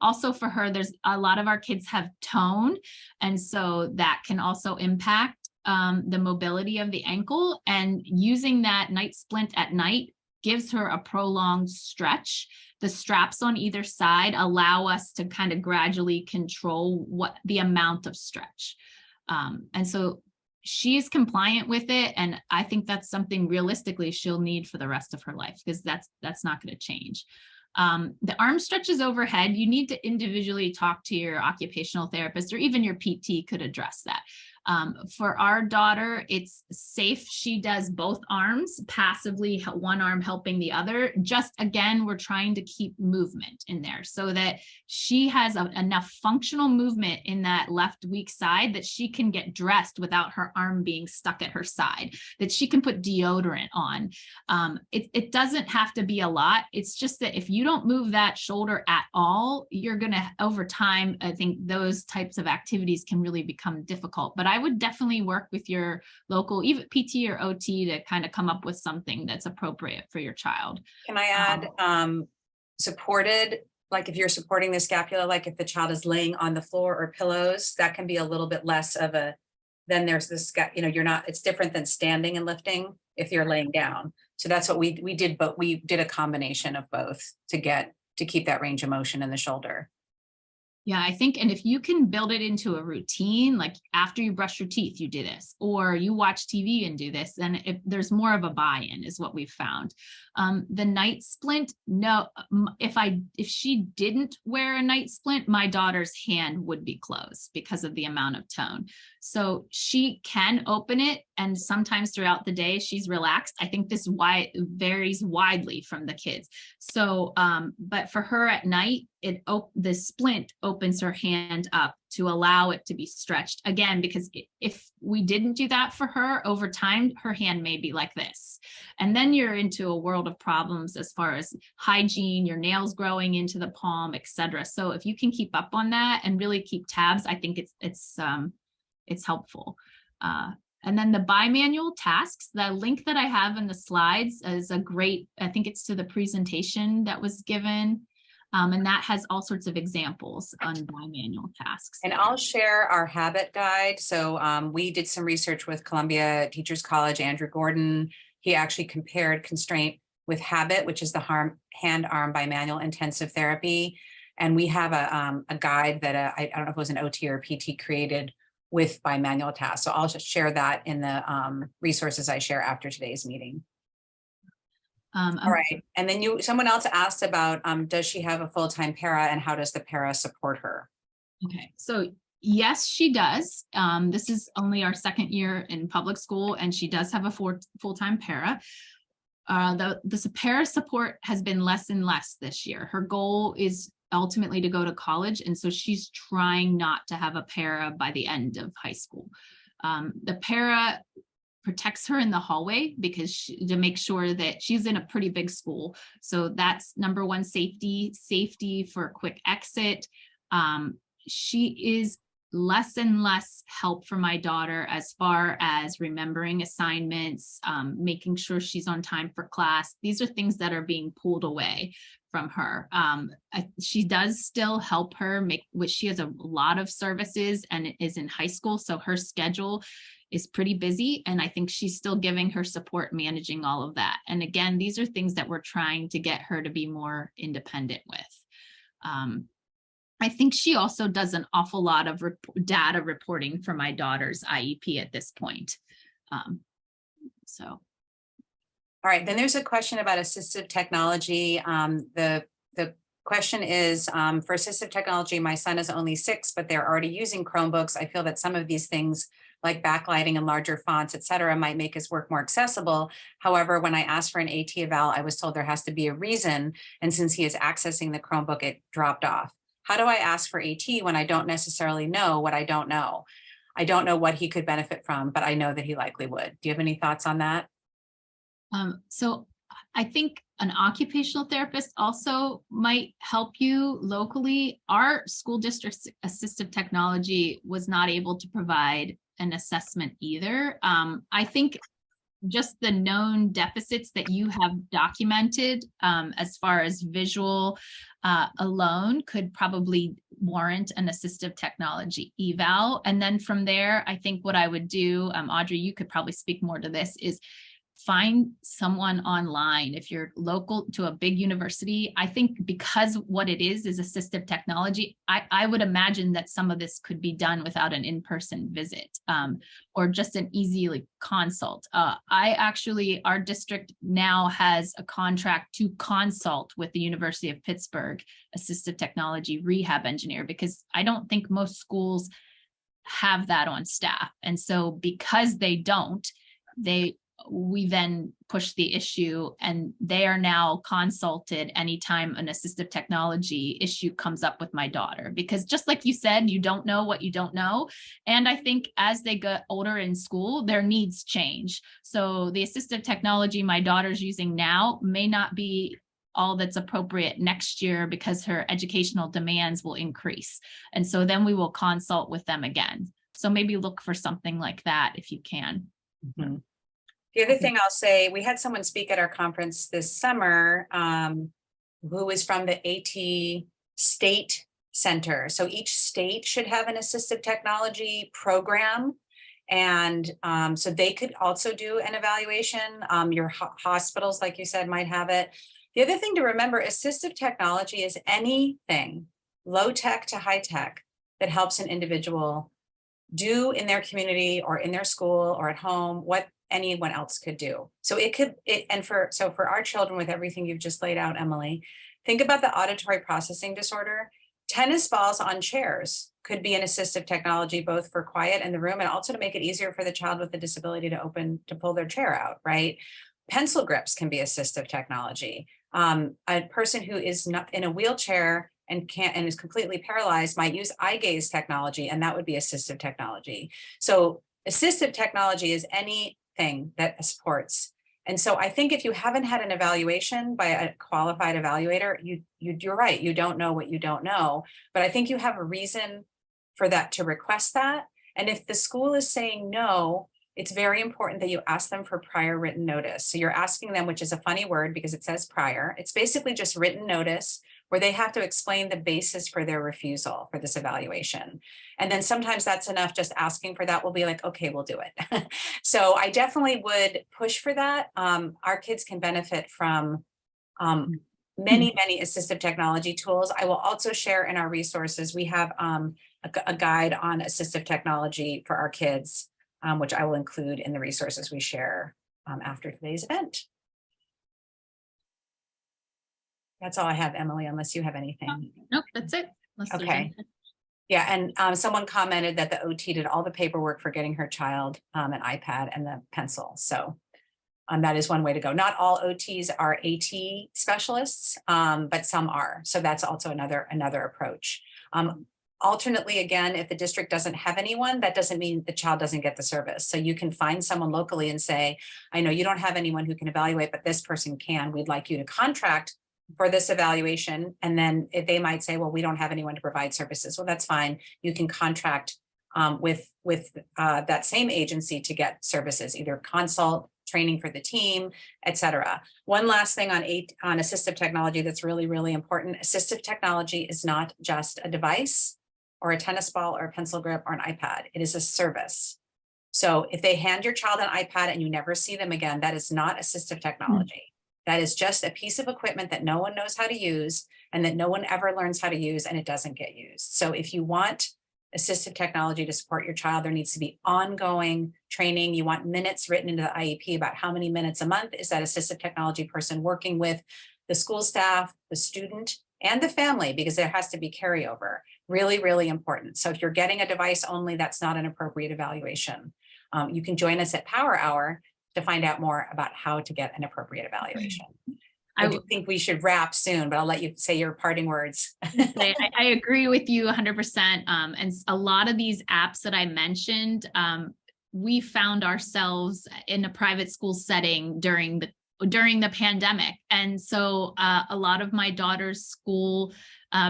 Also for her, there's a lot of our kids have tone. And so that can also impact the mobility of the ankle, and using that night splint at night gives her a prolonged stretch. The straps on either side allow us to kind of gradually control the amount of stretch. And so she's compliant with it. And I think that's something realistically she'll need for the rest of her life, because that's not going to change. The arm stretches overhead, you need to individually talk to your occupational therapist, or even your PT could address that. For our daughter, it's safe. She does both arms passively, one arm helping the other. Just again, we're trying to keep movement in there so that she has enough functional movement in that left weak side that she can get dressed without her arm being stuck at her side, that she can put deodorant on. It doesn't have to be a lot. It's just that if you don't move that shoulder at all, you're going to, over time, I think those types of activities can really become difficult. But I would definitely work with your local, even PT or OT, to kind of come up with something that's appropriate for your child. Can I add supported, like if you're supporting the scapula, like if the child is laying on the floor or pillows, that can be a little bit less of a, then there's this, you're not, it's different than standing and lifting if you're laying down. So that's what we did, but we did a combination of both to keep that range of motion in the shoulder. Yeah, I think, and if you can build it into a routine, like after you brush your teeth, you do this, or you watch TV and do this, then if there's more of a buy-in is what we've found. The night splint, no, if she didn't wear a night splint, my daughter's hand would be closed because of the amount of tone. So she can open it, and sometimes throughout the day she's relaxed. I think this varies widely from the kids. So, but for her at night, the splint opens her hand up to allow it to be stretched again, because if we didn't do that for her, over time, her hand may be like this. And then you're into a world of problems as far as hygiene, your nails growing into the palm, etc. So if you can keep up on that and really keep tabs, I think it's helpful. And then the bimanual tasks, the link that I have in the slides is a great, I think it's to the presentation that was given. And that has all sorts of examples on bimanual tasks. And I'll share our habit guide. So we did some research with Columbia Teachers College, Andrew Gordon. He actually compared constraint with habit, which is the hand-arm bimanual intensive therapy. And we have a guide that I don't know if it was an OT or PT created with bimanual tasks. So I'll just share that in the resources I share after today's meeting. All right. And then someone else asked about, does she have a full-time para, and how does the para support her? Okay. So yes, she does. This is only our second year in public school, and she does have a full-time para. The para support has been less and less this year. Her goal is ultimately to go to college, and so she's trying not to have a para by the end of high school. The para protects her in the hallway because to make sure that she's in a pretty big school. So that's number one, safety for quick exit. She is less and less help for my daughter as far as remembering assignments, making sure she's on time for class. These are things that are being pulled away from her. She does still help her which she has a lot of services and is in high school. So her schedule is pretty busy. And I think she's still giving her support, managing all of that. And again, these are things that we're trying to get her to be more independent with. I think she also does an awful lot of data reporting for my daughter's IEP at this point. All right, then there's a question about assistive technology. The question is, for assistive technology, my son is only 6, but they're already using Chromebooks. I feel that some of these things like backlighting and larger fonts, et cetera, might make his work more accessible. However, when I asked for an AT eval, I was told there has to be a reason. And since he is accessing the Chromebook, it dropped off. How do I ask for AT when I don't necessarily know what I don't know? I don't know what he could benefit from, but I know that he likely would. Do you have any thoughts on that? So I think an occupational therapist also might help you locally. Our school district's assistive technology was not able to provide an assessment either. I think just the known deficits that you have documented as far as visual alone could probably warrant an assistive technology eval. And then from there, I think what I would do, Audrey, you could probably speak more to this, is find someone online. If you're local to a big university, I think because what it is assistive technology, I would imagine that some of this could be done without an in-person visit or just an easy consult. Our district now has a contract to consult with the University of Pittsburgh assistive technology rehab engineer, because I don't think most schools have that on staff. And so because they don't, we then push the issue, and they are now consulted anytime an assistive technology issue comes up with my daughter, because just like you said, you don't know what you don't know. And I think as they get older in school, their needs change. So the assistive technology my daughter's using now may not be all that's appropriate next year because her educational demands will increase. And so then we will consult with them again. So maybe look for something like that if you can. Mm-hmm. The other thing I'll say, we had someone speak at our conference this summer who was from the AT state center. So each state should have an assistive technology program. And so they could also do an evaluation. Your hospitals, like you said, might have it. The other thing to remember, assistive technology is anything low tech to high tech that helps an individual do in their community or in their school or at home what anyone else could do. So for our children, with everything you've just laid out, Emily, think about the auditory processing disorder. Tennis balls on chairs could be an assistive technology, both for quiet in the room and also to make it easier for the child with a disability to pull their chair out, right? Pencil grips can be assistive technology. A person who is not in a wheelchair and is completely paralyzed might use eye gaze technology, and that would be assistive technology. So assistive technology is anything that supports. And so I think if you haven't had an evaluation by a qualified evaluator, you're right, you don't know what you don't know, but I think you have a reason for that to request that. And if the school is saying no, it's very important that you ask them for prior written notice. So you're asking them, which is a funny word because it says prior. It's basically just written notice where they have to explain the basis for their refusal for this evaluation. And then sometimes that's enough. Just asking for that will be like, okay, we'll do it. So I definitely would push for that. Our kids can benefit from many assistive technology tools. I will also share in our resources, we have a guide on assistive technology for our kids, which I will include in the resources we share after today's event. That's all I have, Emily, unless you have anything. Nope, that's it. Okay. Yeah, and someone commented that the OT did all the paperwork for getting her child an iPad and the pencil. So that is one way to go. Not all OTs are AT specialists, but some are. So that's also another approach. Alternately, again, if the district doesn't have anyone, that doesn't mean the child doesn't get the service. So you can find someone locally and say, I know you don't have anyone who can evaluate, but this person can. We'd like you to contract for this evaluation. And then if they might say, well, we don't have anyone to provide services. Well, that's fine. You can contract with that same agency to get services, either consult, training for the team, et cetera. One last thing on assistive technology that's really, really important. Assistive technology is not just a device or a tennis ball or a pencil grip or an iPad. It is a service. So if they hand your child an iPad and you never see them again, that is not assistive technology. That is just a piece of equipment that no one knows how to use and that no one ever learns how to use, and it doesn't get used. So if you want assistive technology to support your child, there needs to be ongoing training. You want minutes written into the IEP about how many minutes a month is that assistive technology person working with the school staff, the student, and the family, because there has to be carryover. Really, really important. So if you're getting a device only, that's not an appropriate evaluation. You can join us at Power Hour to find out more about how to get an appropriate evaluation. I do think we should wrap soon, but I'll let you say your parting words. I agree with you 100%. And a lot of these apps that I mentioned, we found ourselves in a private school setting during the pandemic. And so a lot of my daughter's school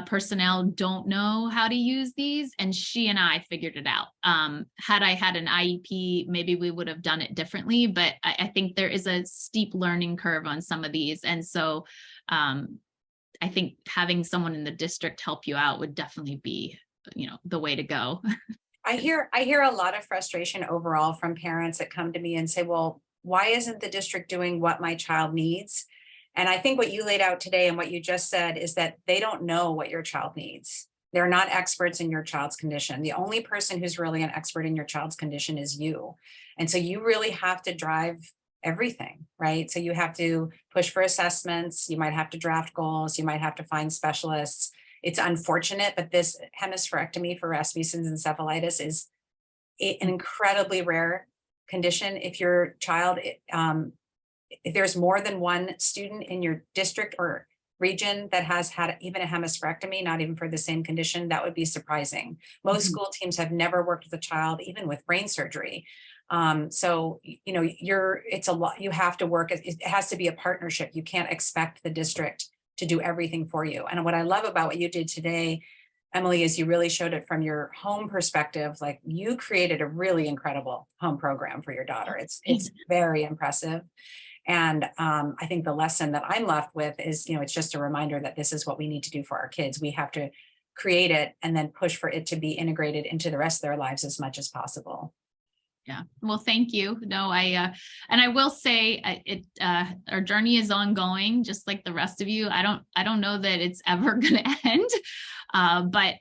personnel don't know how to use these, and she and I figured it out. Had I had an IEP, maybe we would have done it differently, but I think there is a steep learning curve on some of these. And so I think having someone in the district help you out would definitely be, the way to go. I hear a lot of frustration overall from parents that come to me and say, well, why isn't the district doing what my child needs? And I think what you laid out today and what you just said is that they don't know what your child needs. They're not experts in your child's condition. The only person who's really an expert in your child's condition is you. And so you really have to drive everything, right? So you have to push for assessments. You might have to draft goals. You might have to find specialists. It's unfortunate, but this hemispherectomy for Rasmussen's encephalitis is an incredibly rare condition. If your child, if there's more than one student in your district or region that has had even a hemispherectomy, not even for the same condition, that would be surprising. Most school teams have never worked with a child, even with brain surgery. So, you know, it's a lot, you have to work, it has to be a partnership. You can't expect the district to do everything for you. And what I love about what you did today, Emily, is you really showed it from your home perspective. Like, you created a really incredible home program for your daughter. It's very impressive. And I think the lesson that I'm left with is, you know, it's just a reminder that this is what we need to do for our kids. We have to create it and then push for it to be integrated into the rest of their lives as much as possible. Yeah. Well, thank you. No, and I will say our journey is ongoing, just like the rest of you. I don't know that it's ever going to end. But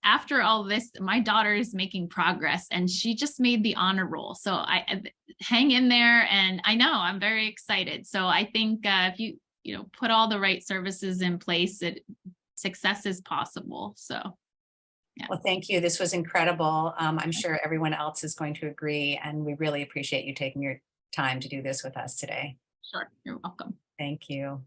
after all this, my daughter is making progress, and she just made the honor roll. So I hang in there, and I know I'm very excited. So I think if you put all the right services in place, success is possible. So. Yeah. Well, thank you. This was incredible. I'm sure everyone else is going to agree, and we really appreciate you taking your time to do this with us today. Sure. You're welcome. Thank you.